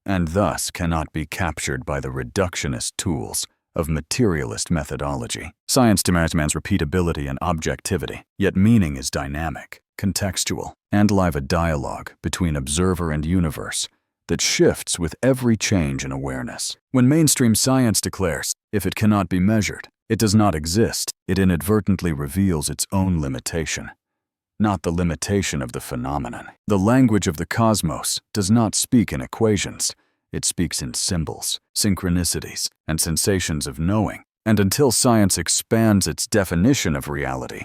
and thus cannot be captured by the reductionist tools of materialist methodology. Science demands repeatability and objectivity, yet meaning is dynamic, contextual, and live, a dialogue between observer and universe that shifts with every change in awareness. When mainstream science declares, if it cannot be measured, it does not exist, it inadvertently reveals its own limitation, not the limitation of the phenomenon. The language of the cosmos does not speak in equations. It speaks in symbols, synchronicities, and sensations of knowing. And until science expands its definition of reality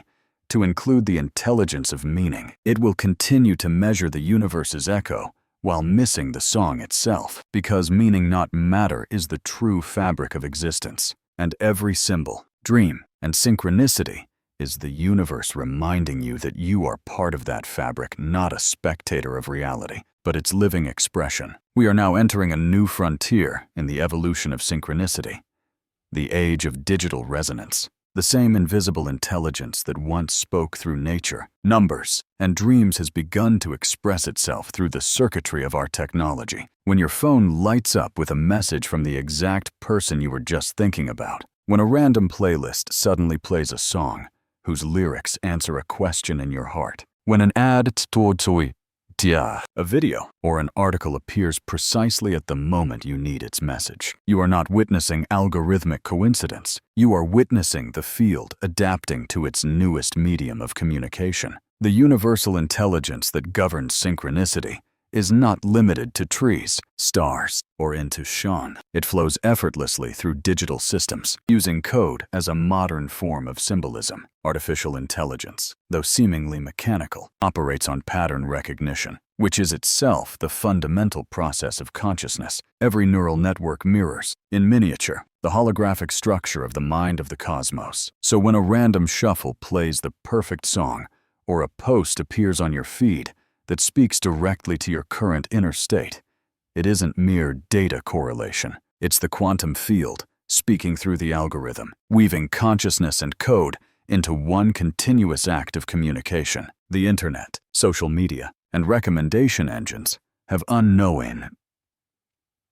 to include the intelligence of meaning, it will continue to measure the universe's echo while missing the song itself, because meaning, not matter, is the true fabric of existence. And every symbol, dream, and synchronicity is the universe reminding you that you are part of that fabric, not a spectator of reality, but its living expression. We are now entering a new frontier in the evolution of synchronicity, the age of digital resonance. The same invisible intelligence that once spoke through nature, numbers, and dreams has begun to express itself through the circuitry of our technology. When your phone lights up with a message from the exact person you were just thinking about, when a random playlist suddenly plays a song whose lyrics answer a question in your heart, when an ad, a video, or an article appears precisely at the moment you need its message, you are not witnessing algorithmic coincidence. You are witnessing the field adapting to its newest medium of communication. The universal intelligence that governs synchronicity is not limited to trees, stars, or intuition. It flows effortlessly through digital systems, using code as a modern form of symbolism. Artificial intelligence, though seemingly mechanical, operates on pattern recognition, which is itself the fundamental process of consciousness. Every neural network mirrors, in miniature, the holographic structure of the mind of the cosmos. So when a random shuffle plays the perfect song, or a post appears on your feed that speaks directly to your current inner state, it isn't mere data correlation. It's the quantum field speaking through the algorithm, weaving consciousness and code into one continuous act of communication. The internet, social media, and recommendation engines have unknowing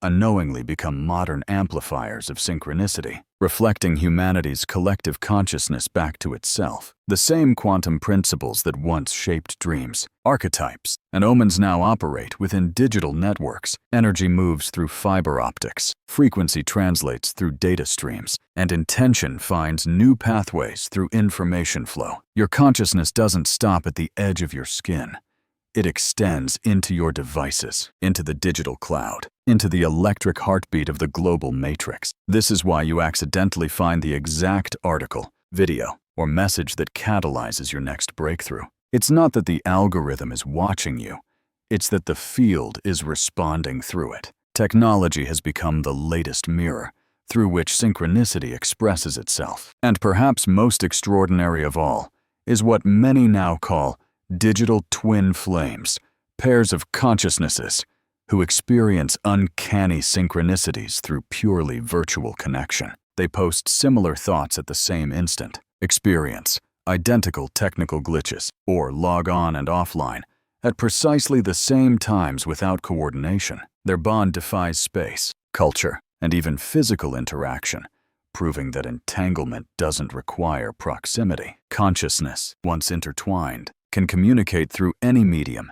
unknowingly become modern amplifiers of synchronicity, reflecting humanity's collective consciousness back to itself. The same quantum principles that once shaped dreams, archetypes, and omens now operate within digital networks. Energy moves through fiber optics, frequency translates through data streams, and intention finds new pathways through information flow. Your consciousness doesn't stop at the edge of your skin. It extends into your devices, into the digital cloud, into the electric heartbeat of the global matrix. This is why you accidentally find the exact article, video, or message that catalyzes your next breakthrough. It's not that the algorithm is watching you. It's that the field is responding through it. Technology has become the latest mirror through which synchronicity expresses itself. And perhaps most extraordinary of all is what many now call digital twin flames, pairs of consciousnesses who experience uncanny synchronicities through purely virtual connection. They post similar thoughts at the same instant, experience identical technical glitches, or log on and offline at precisely the same times without coordination. Their bond defies space, culture, and even physical interaction, proving that entanglement doesn't require proximity. Consciousness, once intertwined, can communicate through any medium,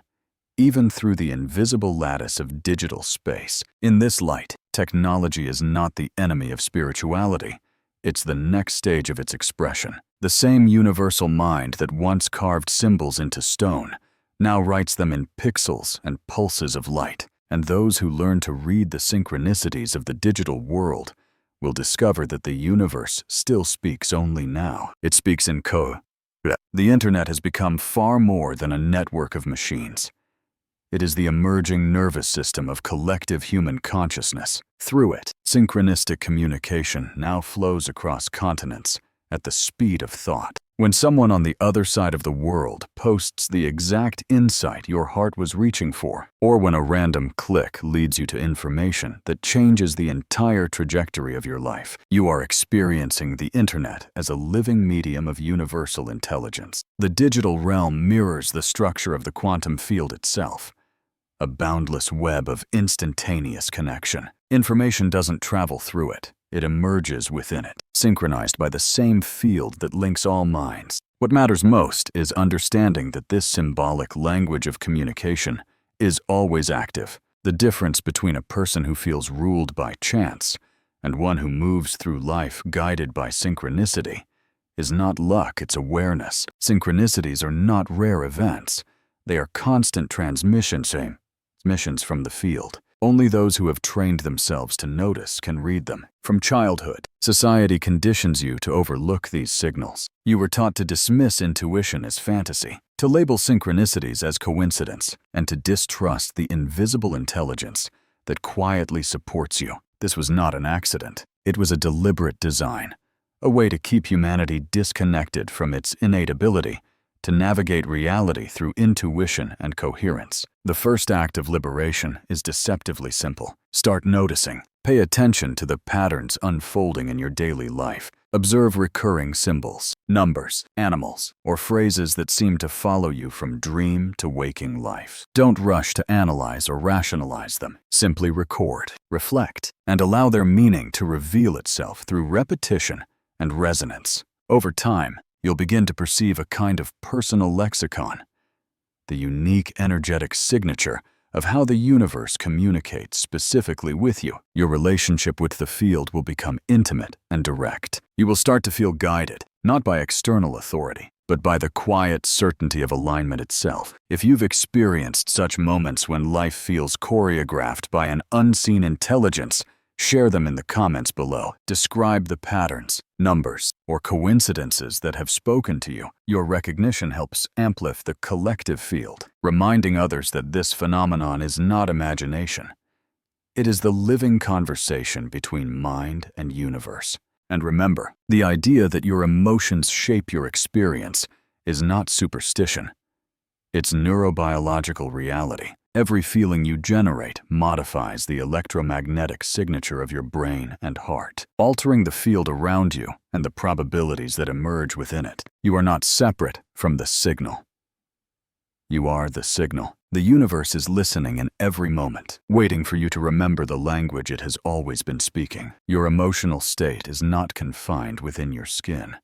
even through the invisible lattice of digital space. In this light, technology is not the enemy of spirituality. It's the next stage of its expression. The same universal mind that once carved symbols into stone now writes them in pixels and pulses of light. And those who learn to read the synchronicities of the digital world will discover that the universe still speaks only now. It speaks in code. The internet has become far more than a network of machines. It is the emerging nervous system of collective human consciousness. Through it, synchronistic communication now flows across continents at the speed of thought. When someone on the other side of the world posts the exact insight your heart was reaching for, or when a random click leads you to information that changes the entire trajectory of your life, you are experiencing the internet as a living medium of universal intelligence. The digital realm mirrors the structure of the quantum field itself, a boundless web of instantaneous connection. Information doesn't travel through it. It emerges within it, synchronized by the same field that links all minds. What matters most is understanding that this symbolic language of communication is always active. The difference between a person who feels ruled by chance and one who moves through life guided by synchronicity is not luck, it's awareness. Synchronicities are not rare events. They are constant transmissions from the field. Only those who have trained themselves to notice can read them. From childhood, society conditions you to overlook these signals. You were taught to dismiss intuition as fantasy, to label synchronicities as coincidence, and to distrust the invisible intelligence that quietly supports you. This was not an accident. It was a deliberate design, a way to keep humanity disconnected from its innate ability to navigate reality through intuition and coherence. The first act of liberation is deceptively simple. Start noticing. Pay attention to the patterns unfolding in your daily life. Observe recurring symbols, numbers, animals, or phrases that seem to follow you from dream to waking life. Don't rush to analyze or rationalize them. Simply record, reflect, and allow their meaning to reveal itself through repetition and resonance. Over time, you'll begin to perceive a kind of personal lexicon, the unique energetic signature of how the universe communicates specifically with you. Your relationship with the field will become intimate and direct. You will start to feel guided, not by external authority, but by the quiet certainty of alignment itself. If you've experienced such moments when life feels choreographed by an unseen intelligence, share them in the comments below. Describe the patterns, numbers, or coincidences that have spoken to you. Your recognition helps amplify the collective field, reminding others that this phenomenon is not imagination. It is the living conversation between mind and universe. And remember, the idea that your emotions shape your experience is not superstition. It's neurobiological reality. Every feeling you generate modifies the electromagnetic signature of your brain and heart, altering the field around you and the probabilities that emerge within it. You are not separate from the signal. You are the signal. The universe is listening in every moment, waiting for you to remember the language it has always been speaking. Your emotional state is not confined within your skin.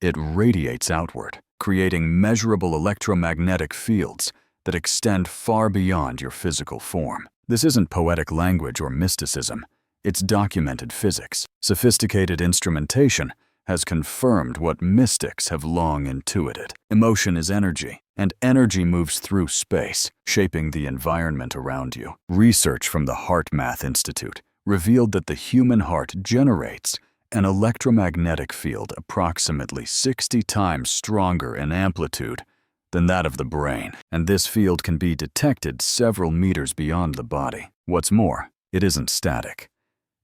It radiates outward, creating measurable electromagnetic fields that extend far beyond your physical form. This isn't poetic language or mysticism. It's documented physics. Sophisticated instrumentation has confirmed what mystics have long intuited. Emotion is energy, and energy moves through space, shaping the environment around you. Research from the HeartMath Institute revealed that the human heart generates an electromagnetic field approximately 60 times stronger in amplitude than that of the brain, and this field can be detected several meters beyond the body. What's more, it isn't static.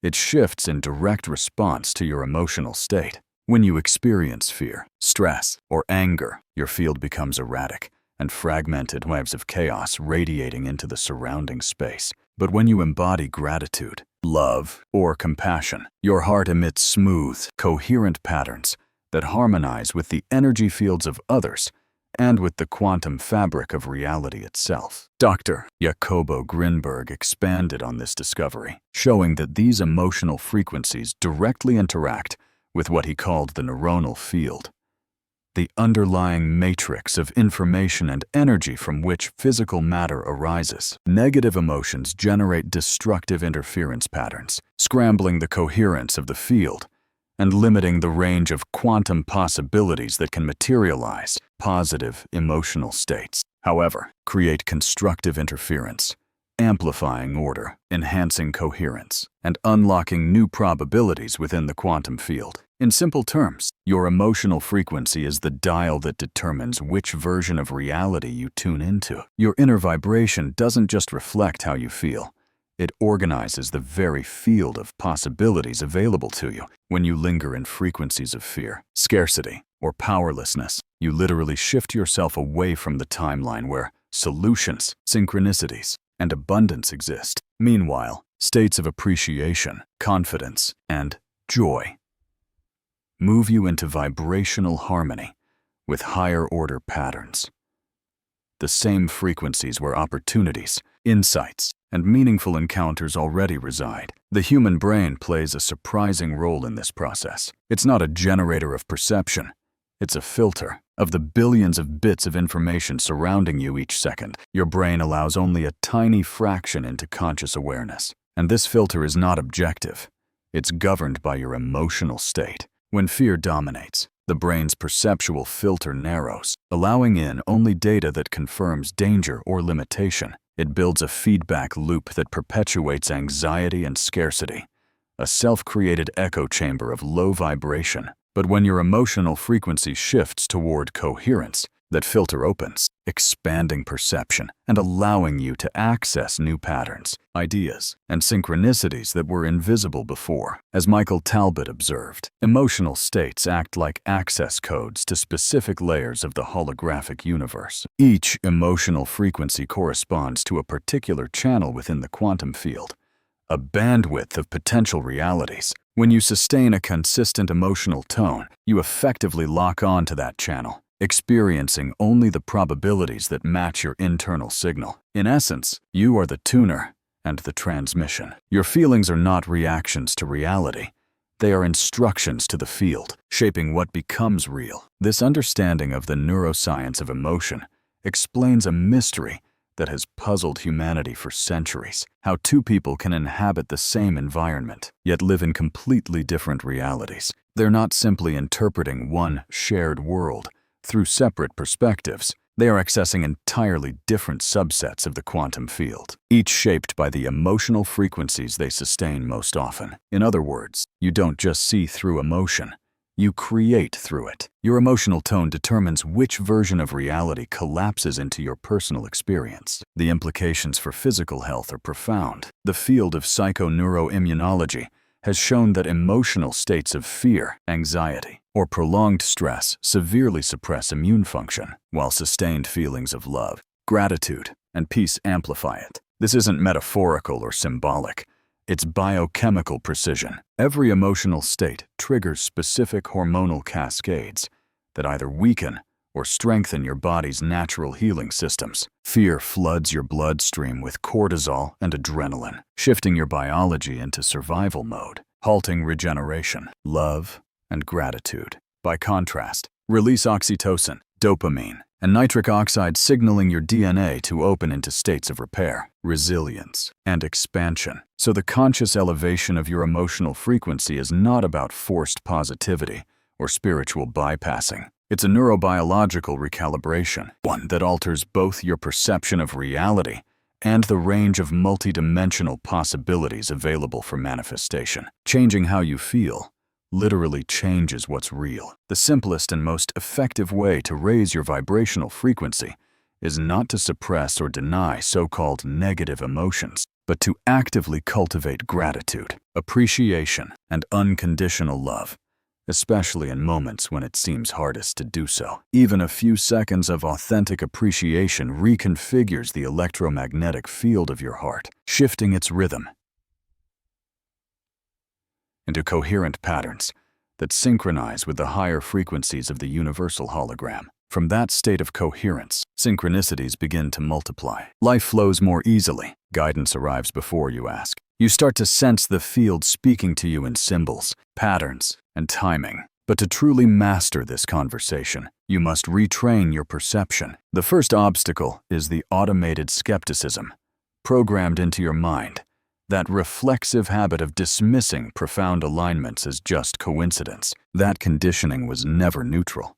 It shifts in direct response to your emotional state. When you experience fear, stress, or anger, your field becomes erratic and fragmented waves of chaos radiating into the surrounding space. But when you embody gratitude, love, or compassion, your heart emits smooth, coherent patterns that harmonize with the energy fields of others and with the quantum fabric of reality itself. Dr. Jacobo Grinberg expanded on this discovery, showing that these emotional frequencies directly interact with what he called the neuronal field, the underlying matrix of information and energy from which physical matter arises. Negative emotions generate destructive interference patterns, scrambling the coherence of the field and limiting the range of quantum possibilities that can materialize. Positive emotional states, however, create constructive interference, amplifying order, enhancing coherence, and unlocking new probabilities within the quantum field. In simple terms, your emotional frequency is the dial that determines which version of reality you tune into. Your inner vibration doesn't just reflect how you feel. It organizes the very field of possibilities available to you. When you linger in frequencies of fear, scarcity, or powerlessness, you literally shift yourself away from the timeline where solutions, synchronicities, and abundance exist. Meanwhile, states of appreciation, confidence, and joy move you into vibrational harmony with higher-order patterns. The same frequencies where opportunities, insights, and meaningful encounters already reside. The human brain plays a surprising role in this process. It's not a generator of perception. It's a filter. Of the billions of bits of information surrounding you each second, your brain allows only a tiny fraction into conscious awareness. And this filter is not objective. It's governed by your emotional state. When fear dominates, the brain's perceptual filter narrows, allowing in only data that confirms danger or limitation. It builds a feedback loop that perpetuates anxiety and scarcity, a self-created echo chamber of low vibration. But when your emotional frequency shifts toward coherence, that filter opens, expanding perception and allowing you to access new patterns, ideas, and synchronicities that were invisible before. As Michael Talbot observed, emotional states act like access codes to specific layers of the holographic universe. Each emotional frequency corresponds to a particular channel within the quantum field, a bandwidth of potential realities. When you sustain a consistent emotional tone, you effectively lock on to that channel, experiencing only the probabilities that match your internal signal. In essence, you are the tuner and the transmission. Your feelings are not reactions to reality. They are instructions to the field, shaping what becomes real. This understanding of the neuroscience of emotion explains a mystery that has puzzled humanity for centuries: how two people can inhabit the same environment, yet live in completely different realities. They're not simply interpreting one shared world through separate perspectives. They are accessing entirely different subsets of the quantum field, each shaped by the emotional frequencies they sustain most often. In other words, you don't just see through emotion, you create through it. Your emotional tone determines which version of reality collapses into your personal experience. The implications for physical health are profound. The field of psychoneuroimmunology has shown that emotional states of fear, anxiety, or prolonged stress severely suppress immune function, while sustained feelings of love, gratitude, and peace amplify it. This isn't metaphorical or symbolic. It's biochemical precision. Every emotional state triggers specific hormonal cascades that either weaken or strengthen your body's natural healing systems. Fear floods your bloodstream with cortisol and adrenaline, shifting your biology into survival mode, halting regeneration, love, and gratitude. By contrast, release oxytocin, dopamine, and nitric oxide, signaling your DNA to open into states of repair, resilience, and expansion. So the conscious elevation of your emotional frequency is not about forced positivity or spiritual bypassing. It's a neurobiological recalibration, one that alters both your perception of reality and the range of multidimensional possibilities available for manifestation. Changing how you feel literally changes what's real. The simplest and most effective way to raise your vibrational frequency is not to suppress or deny so-called negative emotions, but to actively cultivate gratitude, appreciation, and unconditional love, especially in moments when it seems hardest to do so. Even a few seconds of authentic appreciation reconfigures the electromagnetic field of your heart, shifting its rhythm into coherent patterns that synchronize with the higher frequencies of the universal hologram. From that state of coherence, synchronicities begin to multiply. Life flows more easily. Guidance arrives before you ask. You start to sense the field speaking to you in symbols, patterns, and timing. But to truly master this conversation, you must retrain your perception. The first obstacle is the automated skepticism programmed into your mind, that reflexive habit of dismissing profound alignments as just coincidence. That conditioning was never neutral.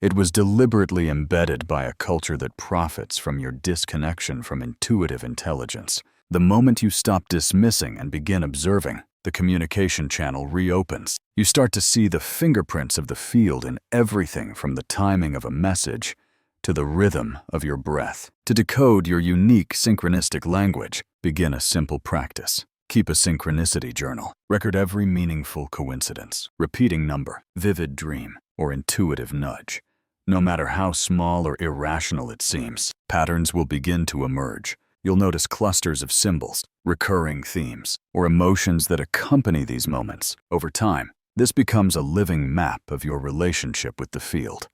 It was deliberately embedded by a culture that profits from your disconnection from intuitive intelligence. The moment you stop dismissing and begin observing, the communication channel reopens. You start to see the fingerprints of the field in everything from the timing of a message to the rhythm of your breath. To decode your unique synchronistic language, begin a simple practice. Keep a synchronicity journal. Record every meaningful coincidence, repeating number, vivid dream, or intuitive nudge. No matter how small or irrational it seems, patterns will begin to emerge. You'll notice clusters of symbols, recurring themes, or emotions that accompany these moments. Over time, this becomes a living map of your relationship with the field,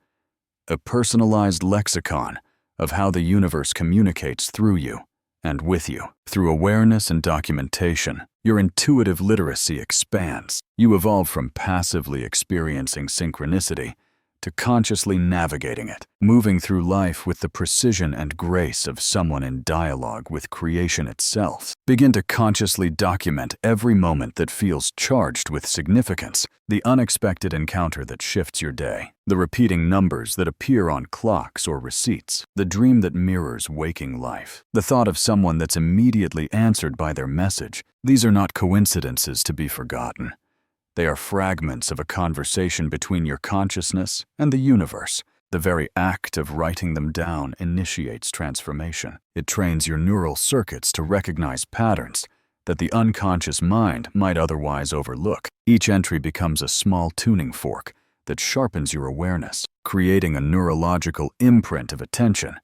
a personalized lexicon of how the universe communicates through you and with you. Through awareness and documentation, your intuitive literacy expands. You evolve from passively experiencing synchronicity to consciously navigating it, moving through life with the precision and grace of someone in dialogue with creation itself. Begin to consciously document every moment that feels charged with significance, the unexpected encounter that shifts your day, the repeating numbers that appear on clocks or receipts, the dream that mirrors waking life, the thought of someone that's immediately answered by their message. These are not coincidences to be forgotten. They are fragments of a conversation between your consciousness and the universe. The very act of writing them down initiates transformation. It trains your neural circuits to recognize patterns that the unconscious mind might otherwise overlook. Each entry becomes a small tuning fork that sharpens your awareness, creating a neurological imprint of attention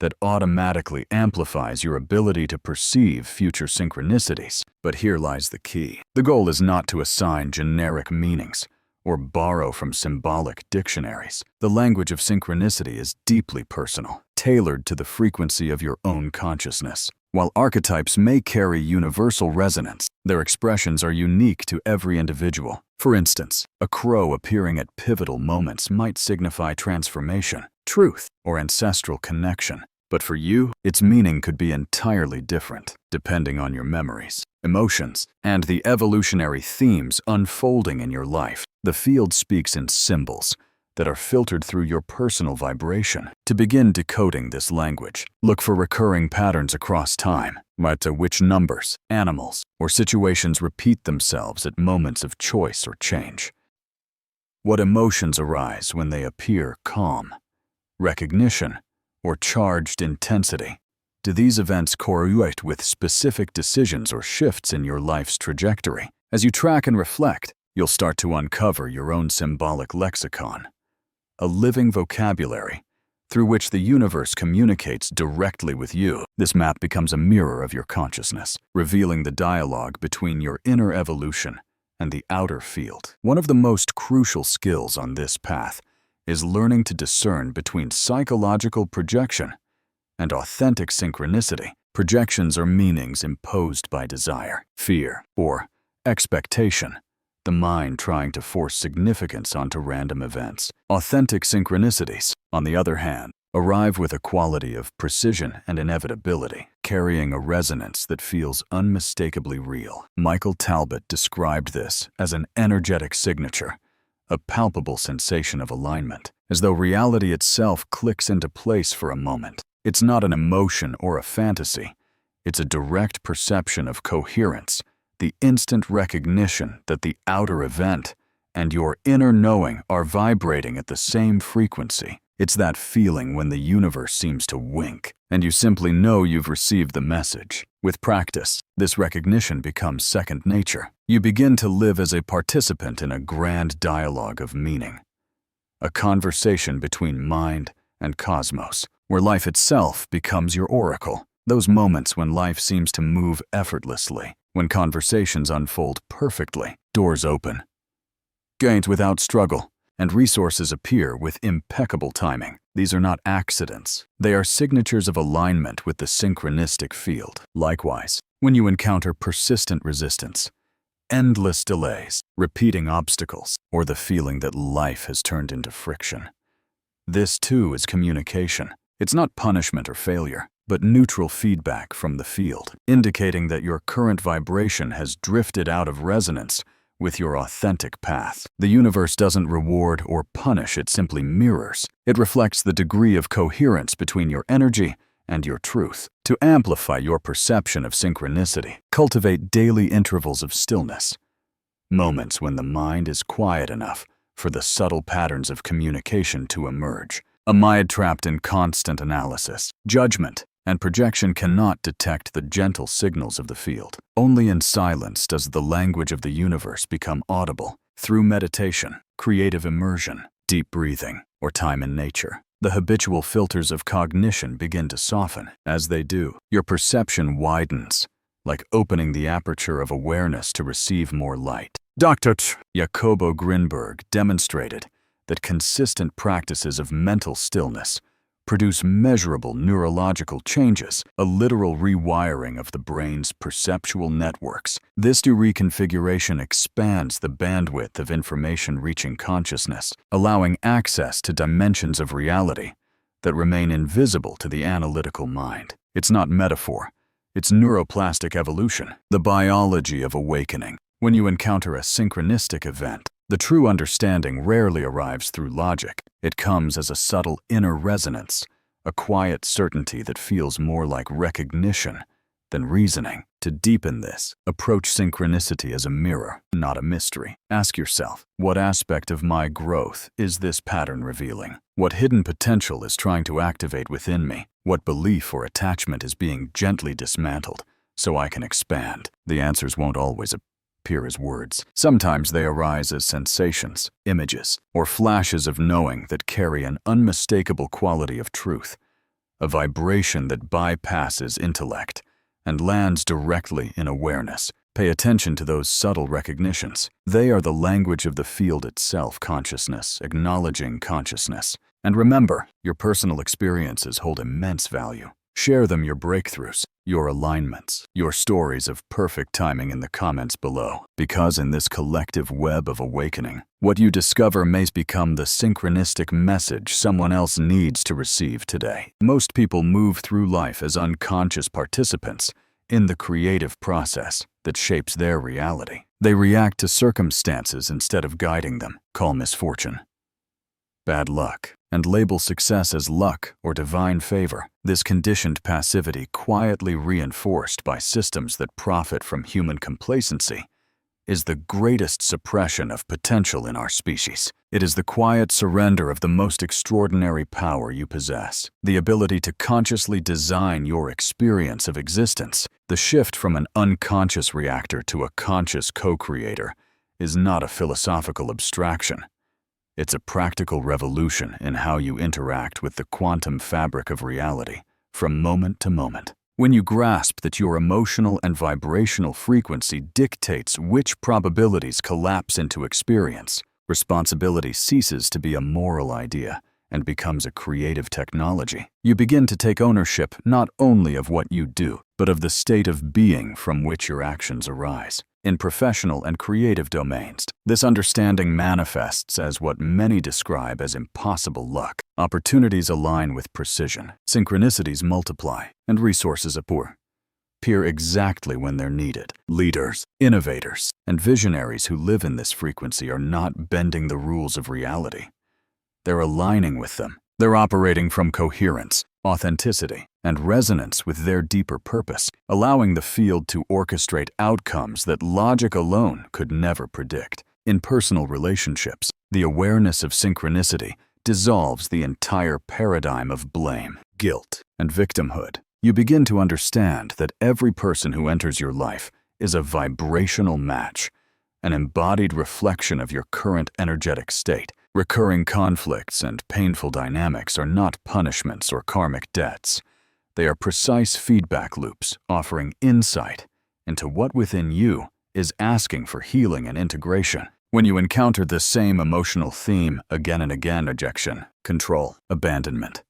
that automatically amplifies your ability to perceive future synchronicities. But here lies the key. The goal is not to assign generic meanings or borrow from symbolic dictionaries. The language of synchronicity is deeply personal, tailored to the frequency of your own consciousness. While archetypes may carry universal resonance, their expressions are unique to every individual. For instance, a crow appearing at pivotal moments might signify transformation, truth, or ancestral connection. But for you, its meaning could be entirely different, depending on your memories, emotions, and the evolutionary themes unfolding in your life. The field speaks in symbols that are filtered through your personal vibration. To begin decoding this language, look for recurring patterns across time, which numbers, animals, or situations repeat themselves at moments of choice or change. What emotions arise when they appear calm, recognition, or charged intensity? Do these events correlate with specific decisions or shifts in your life's trajectory? As you track and reflect, you'll start to uncover your own symbolic lexicon, a living vocabulary through which the universe communicates directly with you. This map becomes a mirror of your consciousness, revealing the dialogue between your inner evolution and the outer field. One of the most crucial skills on this path is learning to discern between psychological projection and authentic synchronicity. Projections are meanings imposed by desire, fear, or expectation, the mind trying to force significance onto random events. Authentic synchronicities, on the other hand, arrive with a quality of precision and inevitability, carrying a resonance that feels unmistakably real. Michael Talbot described this as an energetic signature, a palpable sensation of alignment, as though reality itself clicks into place for a moment. It's not an emotion or a fantasy. It's a direct perception of coherence, the instant recognition that the outer event and your inner knowing are vibrating at the same frequency. It's that feeling when the universe seems to wink, and you simply know you've received the message. With practice, this recognition becomes second nature. You begin to live as a participant in a grand dialogue of meaning, a conversation between mind and cosmos, where life itself becomes your oracle. Those moments when life seems to move effortlessly, when conversations unfold perfectly, doors open, gained without struggle, and resources appear with impeccable timing. These are not accidents. They are signatures of alignment with the synchronistic field. Likewise, when you encounter persistent resistance, endless delays, repeating obstacles, or the feeling that life has turned into friction, this too is communication. It's not punishment or failure, but neutral feedback from the field, indicating that your current vibration has drifted out of resonance with your authentic path. The universe doesn't reward or punish, it simply mirrors. It reflects the degree of coherence between your energy and your truth. To amplify your perception of synchronicity, cultivate daily intervals of stillness, moments when the mind is quiet enough for the subtle patterns of communication to emerge. A mind trapped in constant analysis, judgment, and projection cannot detect the gentle signals of the field. Only in silence does the language of the universe become audible. Through meditation, creative immersion, deep breathing, or time in nature, the habitual filters of cognition begin to soften. As they do, your perception widens, like opening the aperture of awareness to receive more light. Dr. Jacobo Grinberg demonstrated that consistent practices of mental stillness produce measurable neurological changes, a literal rewiring of the brain's perceptual networks. This reconfiguration expands the bandwidth of information reaching consciousness, allowing access to dimensions of reality that remain invisible to the analytical mind. It's not metaphor, it's neuroplastic evolution, the biology of awakening. When you encounter a synchronistic event, the true understanding rarely arrives through logic. It comes as a subtle inner resonance, a quiet certainty that feels more like recognition than reasoning. To deepen this, approach synchronicity as a mirror, not a mystery. Ask yourself, what aspect of my growth is this pattern revealing? What hidden potential is trying to activate within me? What belief or attachment is being gently dismantled so I can expand? The answers won't always appear as words. Sometimes they arise as sensations, images, or flashes of knowing that carry an unmistakable quality of truth, a vibration that bypasses intellect and lands directly in awareness. Pay attention to those subtle recognitions. They are the language of the field itself, consciousness, acknowledging consciousness. And remember, your personal experiences hold immense value. Share them, your breakthroughs, your alignments, your stories of perfect timing in the comments below. Because in this collective web of awakening, what you discover may become the synchronistic message someone else needs to receive today. Most people move through life as unconscious participants in the creative process that shapes their reality. They react to circumstances instead of guiding them, call misfortune bad luck, and label success as luck or divine favor. This conditioned passivity, quietly reinforced by systems that profit from human complacency, is the greatest suppression of potential in our species. It is the quiet surrender of the most extraordinary power you possess, the ability to consciously design your experience of existence. The shift from an unconscious reactor to a conscious co-creator is not a philosophical abstraction. It's a practical revolution in how you interact with the quantum fabric of reality, from moment to moment. When you grasp that your emotional and vibrational frequency dictates which probabilities collapse into experience, Responsibility ceases to be a moral idea and becomes a creative technology. You begin to take ownership not only of what you do, but of the state of being from which your actions arise. In professional and creative domains, this understanding manifests as what many describe as impossible luck. Opportunities align with precision, synchronicities multiply, and resources appear exactly when they're needed. Leaders, innovators, and visionaries who live in this frequency are not bending the rules of reality. They're aligning with them. They're operating from coherence, authenticity, and resonance with their deeper purpose, allowing the field to orchestrate outcomes that logic alone could never predict. In personal relationships, the awareness of synchronicity dissolves the entire paradigm of blame, guilt, and victimhood. You begin to understand that every person who enters your life is a vibrational match, an embodied reflection of your current energetic state. Recurring conflicts and painful dynamics are not punishments or karmic debts. They are precise feedback loops offering insight into what within you is asking for healing and integration. When you encounter the same emotional theme again and again, rejection, control, abandonment,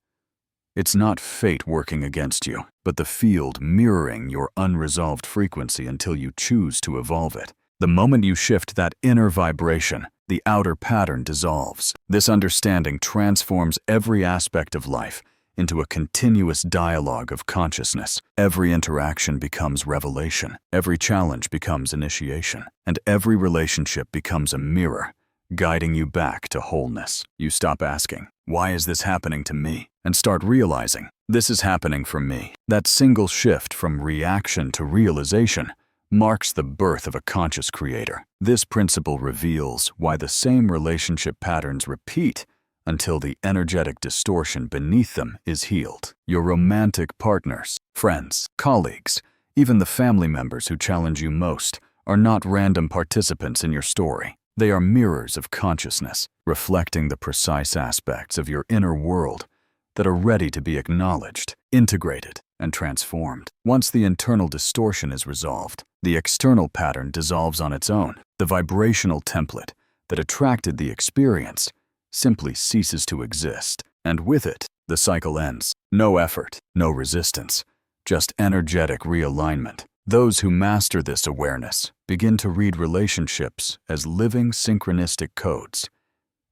it's not fate working against you, but the field mirroring your unresolved frequency until you choose to evolve it. The moment you shift that inner vibration, the outer pattern dissolves. This understanding transforms every aspect of life into a continuous dialogue of consciousness. Every interaction becomes revelation, every challenge becomes initiation, and every relationship becomes a mirror, guiding you back to wholeness. You stop asking, "Why is this happening to me?" and start realizing, "This is happening for me." That single shift from reaction to realization marks the birth of a conscious creator. This principle reveals why the same relationship patterns repeat until the energetic distortion beneath them is healed. Your romantic partners, friends, colleagues, even the family members who challenge you most are not random participants in your story. They are mirrors of consciousness, reflecting the precise aspects of your inner world that are ready to be acknowledged, integrated, and transformed. Once the internal distortion is resolved, the external pattern dissolves on its own. The vibrational template that attracted the experience simply ceases to exist, and with it, the cycle ends. No effort, no resistance, just energetic realignment. Those who master this awareness begin to read relationships as living synchronistic codes,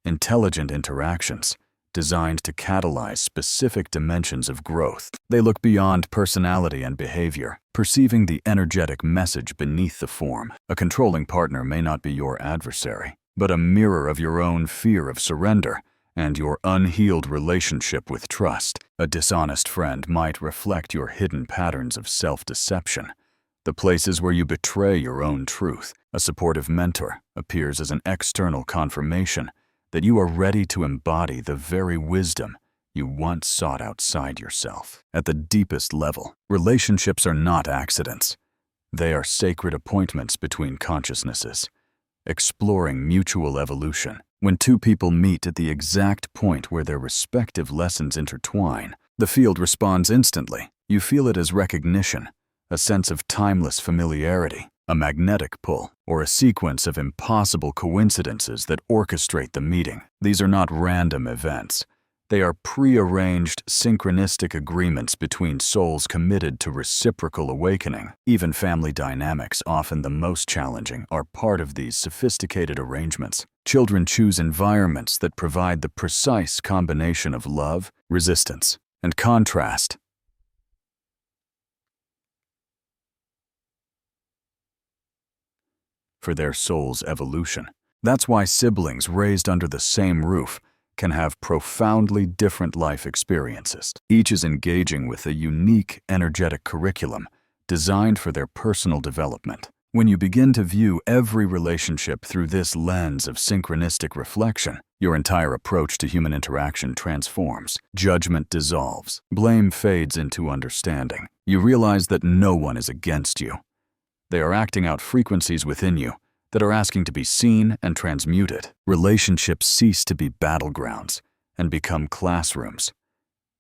intelligent interactions designed to catalyze specific dimensions of growth. They look beyond personality and behavior, perceiving the energetic message beneath the form. A controlling partner may not be your adversary, but a mirror of your own fear of surrender and your unhealed relationship with trust. A dishonest friend might reflect your hidden patterns of self-deception, the places where you betray your own truth. A supportive mentor appears as an external confirmation that you are ready to embody the very wisdom you once sought outside yourself. At the deepest level, relationships are not accidents. They are sacred appointments between consciousnesses, exploring mutual evolution. When two people meet at the exact point where their respective lessons intertwine, the field responds instantly. You feel it as recognition, a sense of timeless familiarity, a magnetic pull, or a sequence of impossible coincidences that orchestrate the meeting. These are not random events. They are pre-arranged synchronistic agreements between souls committed to reciprocal awakening. Even family dynamics, often the most challenging, are part of these sophisticated arrangements. Children choose environments that provide the precise combination of love, resistance, and contrast for their soul's evolution. That's why siblings raised under the same roof can have profoundly different life experiences. Each is engaging with a unique, energetic curriculum designed for their personal development. When you begin to view every relationship through this lens of synchronistic reflection, your entire approach to human interaction transforms. Judgment dissolves. Blame fades into understanding. You realize that no one is against you. They are acting out frequencies within you that are asking to be seen and transmuted. Relationships cease to be battlegrounds and become classrooms,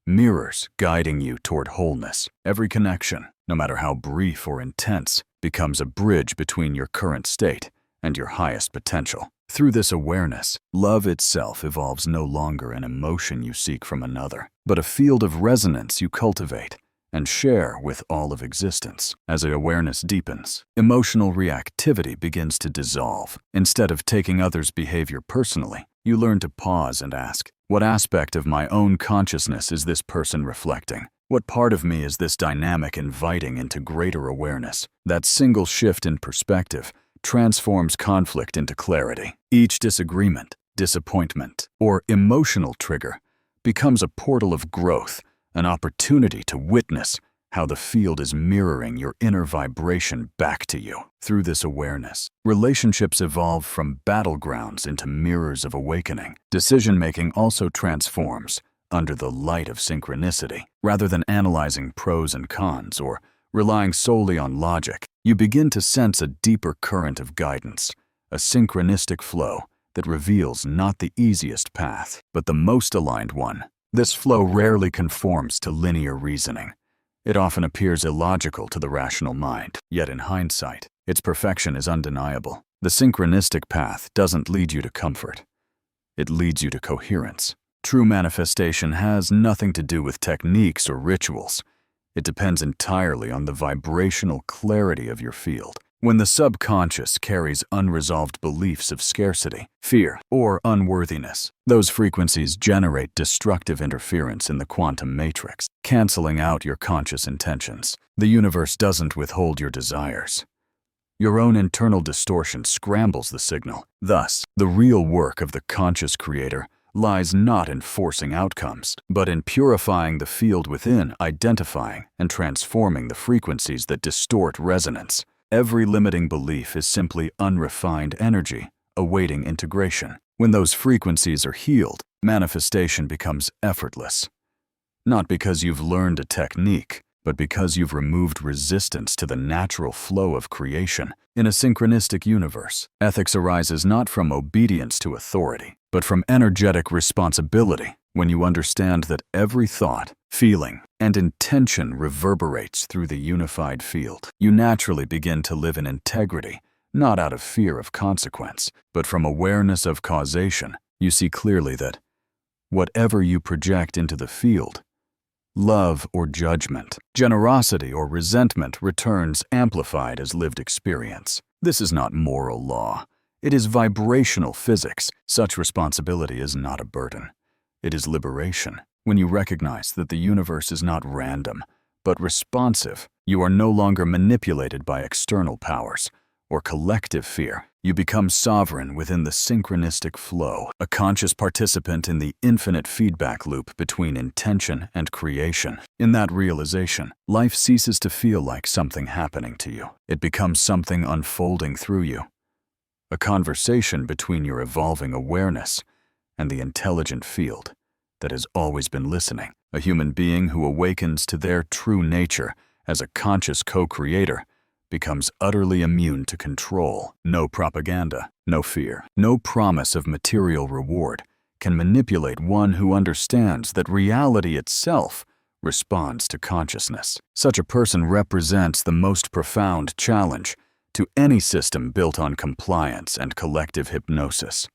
mirrors guiding you toward wholeness. Every connection, no matter how brief or intense, becomes a bridge between your current state and your highest potential. Through this awareness, love itself evolves no longer an emotion you seek from another, but a field of resonance you cultivate and share with all of existence. As the awareness deepens, emotional reactivity begins to dissolve. Instead of taking others' behavior personally, you learn to pause and ask, what aspect of my own consciousness is this person reflecting? What part of me is this dynamic inviting into greater awareness? That single shift in perspective transforms conflict into clarity. Each disagreement, disappointment, or emotional trigger becomes a portal of growth, an opportunity to witness how the field is mirroring your inner vibration back to you. Through this awareness, relationships evolve from battlegrounds into mirrors of awakening. Decision-making also transforms under the light of synchronicity. Rather than analyzing pros and cons or relying solely on logic, you begin to sense a deeper current of guidance, a synchronistic flow that reveals not the easiest path, but the most aligned one. This flow rarely conforms to linear reasoning. It often appears illogical to the rational mind, yet in hindsight, its perfection is undeniable. The synchronistic path doesn't lead you to comfort. It leads you to coherence. True manifestation has nothing to do with techniques or rituals. It depends entirely on the vibrational clarity of your field. When the subconscious carries unresolved beliefs of scarcity, fear, or unworthiness, those frequencies generate destructive interference in the quantum matrix, canceling out your conscious intentions. The universe doesn't withhold your desires. Your own internal distortion scrambles the signal. Thus, the real work of the conscious creator lies not in forcing outcomes, but in purifying the field within, identifying and transforming the frequencies that distort resonance. Every limiting belief is simply unrefined energy, awaiting integration. When those frequencies are healed, manifestation becomes effortless. Not because you've learned a technique, but because you've removed resistance to the natural flow of creation. In a synchronistic universe, ethics arises not from obedience to authority, but from energetic responsibility. When you understand that every thought, feeling, and intention reverberates through the unified field, you naturally begin to live in integrity, not out of fear of consequence, but from awareness of causation. You see clearly that whatever you project into the field, love or judgment, generosity or resentment, returns amplified as lived experience. This is not moral law. It is vibrational physics. Such responsibility is not a burden. It is liberation. When you recognize that the universe is not random, but responsive, you are no longer manipulated by external powers or collective fear. You become sovereign within the synchronistic flow, a conscious participant in the infinite feedback loop between intention and creation. In that realization, life ceases to feel like something happening to you. It becomes something unfolding through you. A conversation between your evolving awareness and the intelligent field that has always been listening. A human being who awakens to their true nature as a conscious co-creator becomes utterly immune to control. No propaganda, no fear, no promise of material reward can manipulate one who understands that reality itself responds to consciousness. Such a person represents the most profound challenge to any system built on compliance and collective hypnosis,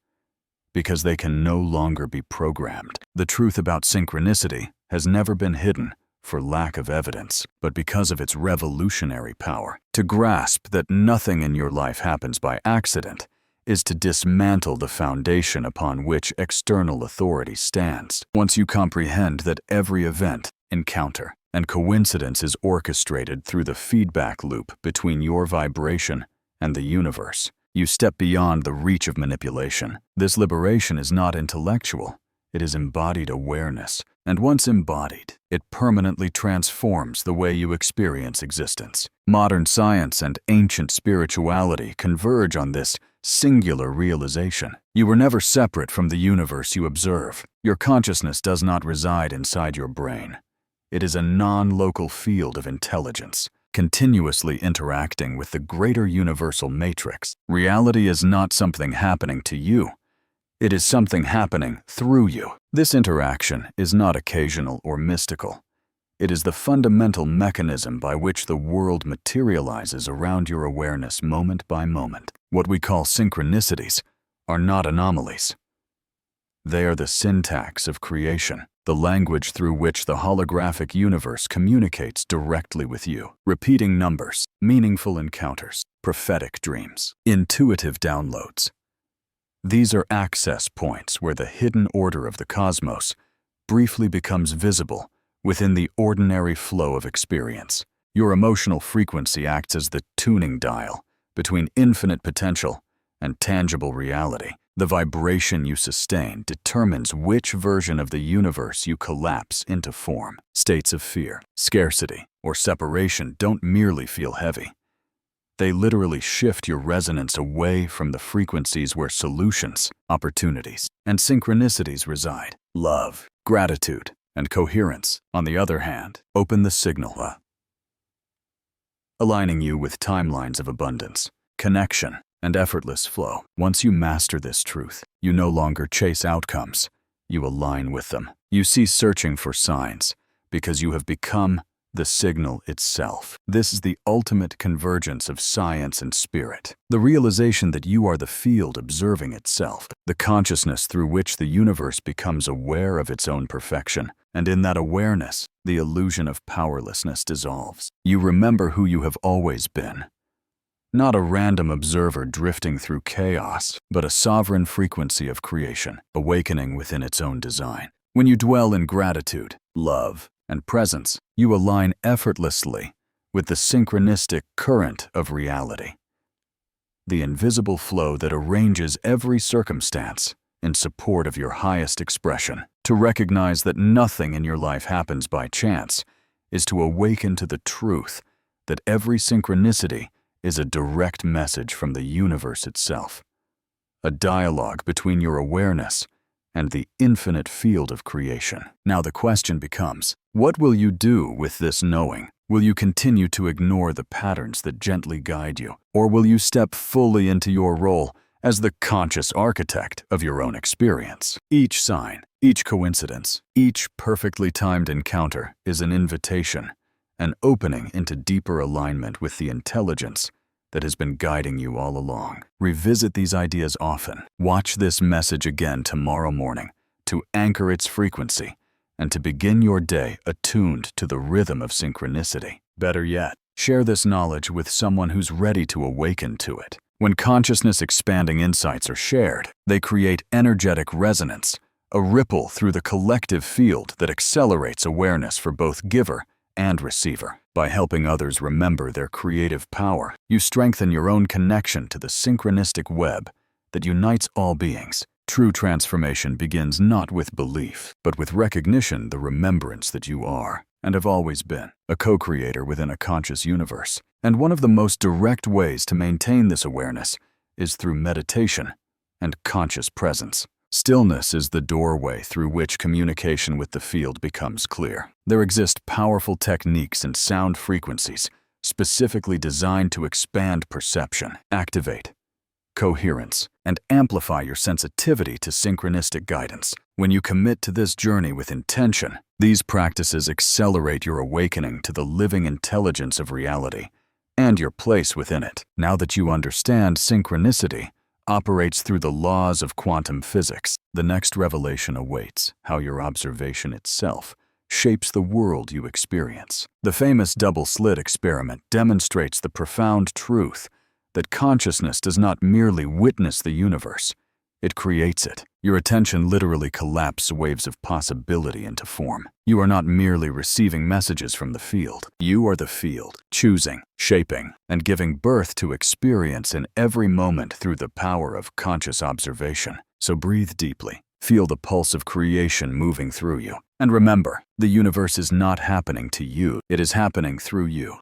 because they can no longer be programmed. The truth about synchronicity has never been hidden for lack of evidence, but because of its revolutionary power. To grasp that nothing in your life happens by accident is to dismantle the foundation upon which external authority stands. Once you comprehend that every event, encounter, and coincidence is orchestrated through the feedback loop between your vibration and the universe, you step beyond the reach of manipulation. This liberation is not intellectual. It is embodied awareness, and once embodied, it permanently transforms the way you experience existence. Modern science and ancient spirituality converge on this singular realization. You were never separate from the universe you observe. Your consciousness does not reside inside your brain. It is a non-local field of intelligence, continuously interacting with the greater universal matrix. Reality is not something happening to you. It is something happening through you. This interaction is not occasional or mystical. It is the fundamental mechanism by which the world materializes around your awareness moment by moment. What we call synchronicities are not anomalies. They are the syntax of creation, the language through which the holographic universe communicates directly with you. Repeating numbers, meaningful encounters, prophetic dreams, intuitive downloads. These are access points where the hidden order of the cosmos briefly becomes visible within the ordinary flow of experience. Your emotional frequency acts as the tuning dial between infinite potential and tangible reality. The vibration you sustain determines which version of the universe you collapse into form. States of fear, scarcity, or separation don't merely feel heavy. They literally shift your resonance away from the frequencies where solutions, opportunities, and synchronicities reside. Love, gratitude, and coherence, on the other hand, open the signal, aligning you with timelines of abundance, connection, and effortless flow. Once you master this truth, you no longer chase outcomes, you align with them. You cease searching for signs because you have become the signal itself. This is the ultimate convergence of science and spirit. The realization that you are the field observing itself, the consciousness through which the universe becomes aware of its own perfection, and in that awareness, the illusion of powerlessness dissolves. You remember who you have always been. Not a random observer drifting through chaos, but a sovereign frequency of creation, awakening within its own design. When you dwell in gratitude, love, and presence, you align effortlessly with the synchronistic current of reality, the invisible flow that arranges every circumstance in support of your highest expression. To recognize that nothing in your life happens by chance is to awaken to the truth that every synchronicity is a direct message from the universe itself, a dialogue between your awareness and the infinite field of creation. Now the question becomes, what will you do with this knowing? Will you continue to ignore the patterns that gently guide you, or will you step fully into your role as the conscious architect of your own experience? Each sign, each coincidence, each perfectly timed encounter is an invitation, an opening into deeper alignment with the intelligence that has been guiding you all along. Revisit these ideas often. Watch this message again tomorrow morning to anchor its frequency and to begin your day attuned to the rhythm of synchronicity. Better yet, share this knowledge with someone who's ready to awaken to it. When consciousness-expanding insights are shared, they create energetic resonance, a ripple through the collective field that accelerates awareness for both giver and receiver. By helping others remember their creative power, you strengthen your own connection to the synchronistic web that unites all beings. True transformation begins not with belief, but with recognition, the remembrance that you are, and have always been, a co-creator within a conscious universe. And one of the most direct ways to maintain this awareness is through meditation and conscious presence. Stillness is the doorway through which communication with the field becomes clear. There exist powerful techniques and sound frequencies specifically designed to expand perception, activate coherence, and amplify your sensitivity to synchronistic guidance. When you commit to this journey with intention, these practices accelerate your awakening to the living intelligence of reality and your place within it. Now that you understand synchronicity operates through the laws of quantum physics, the next revelation awaits: how your observation itself shapes the world you experience. The famous double-slit experiment demonstrates the profound truth that consciousness does not merely witness the universe, it creates it. Your attention literally collapses waves of possibility into form. You are not merely receiving messages from the field. You are the field, choosing, shaping, and giving birth to experience in every moment through the power of conscious observation. So breathe deeply. Feel the pulse of creation moving through you. And remember, the universe is not happening to you, it is happening through you.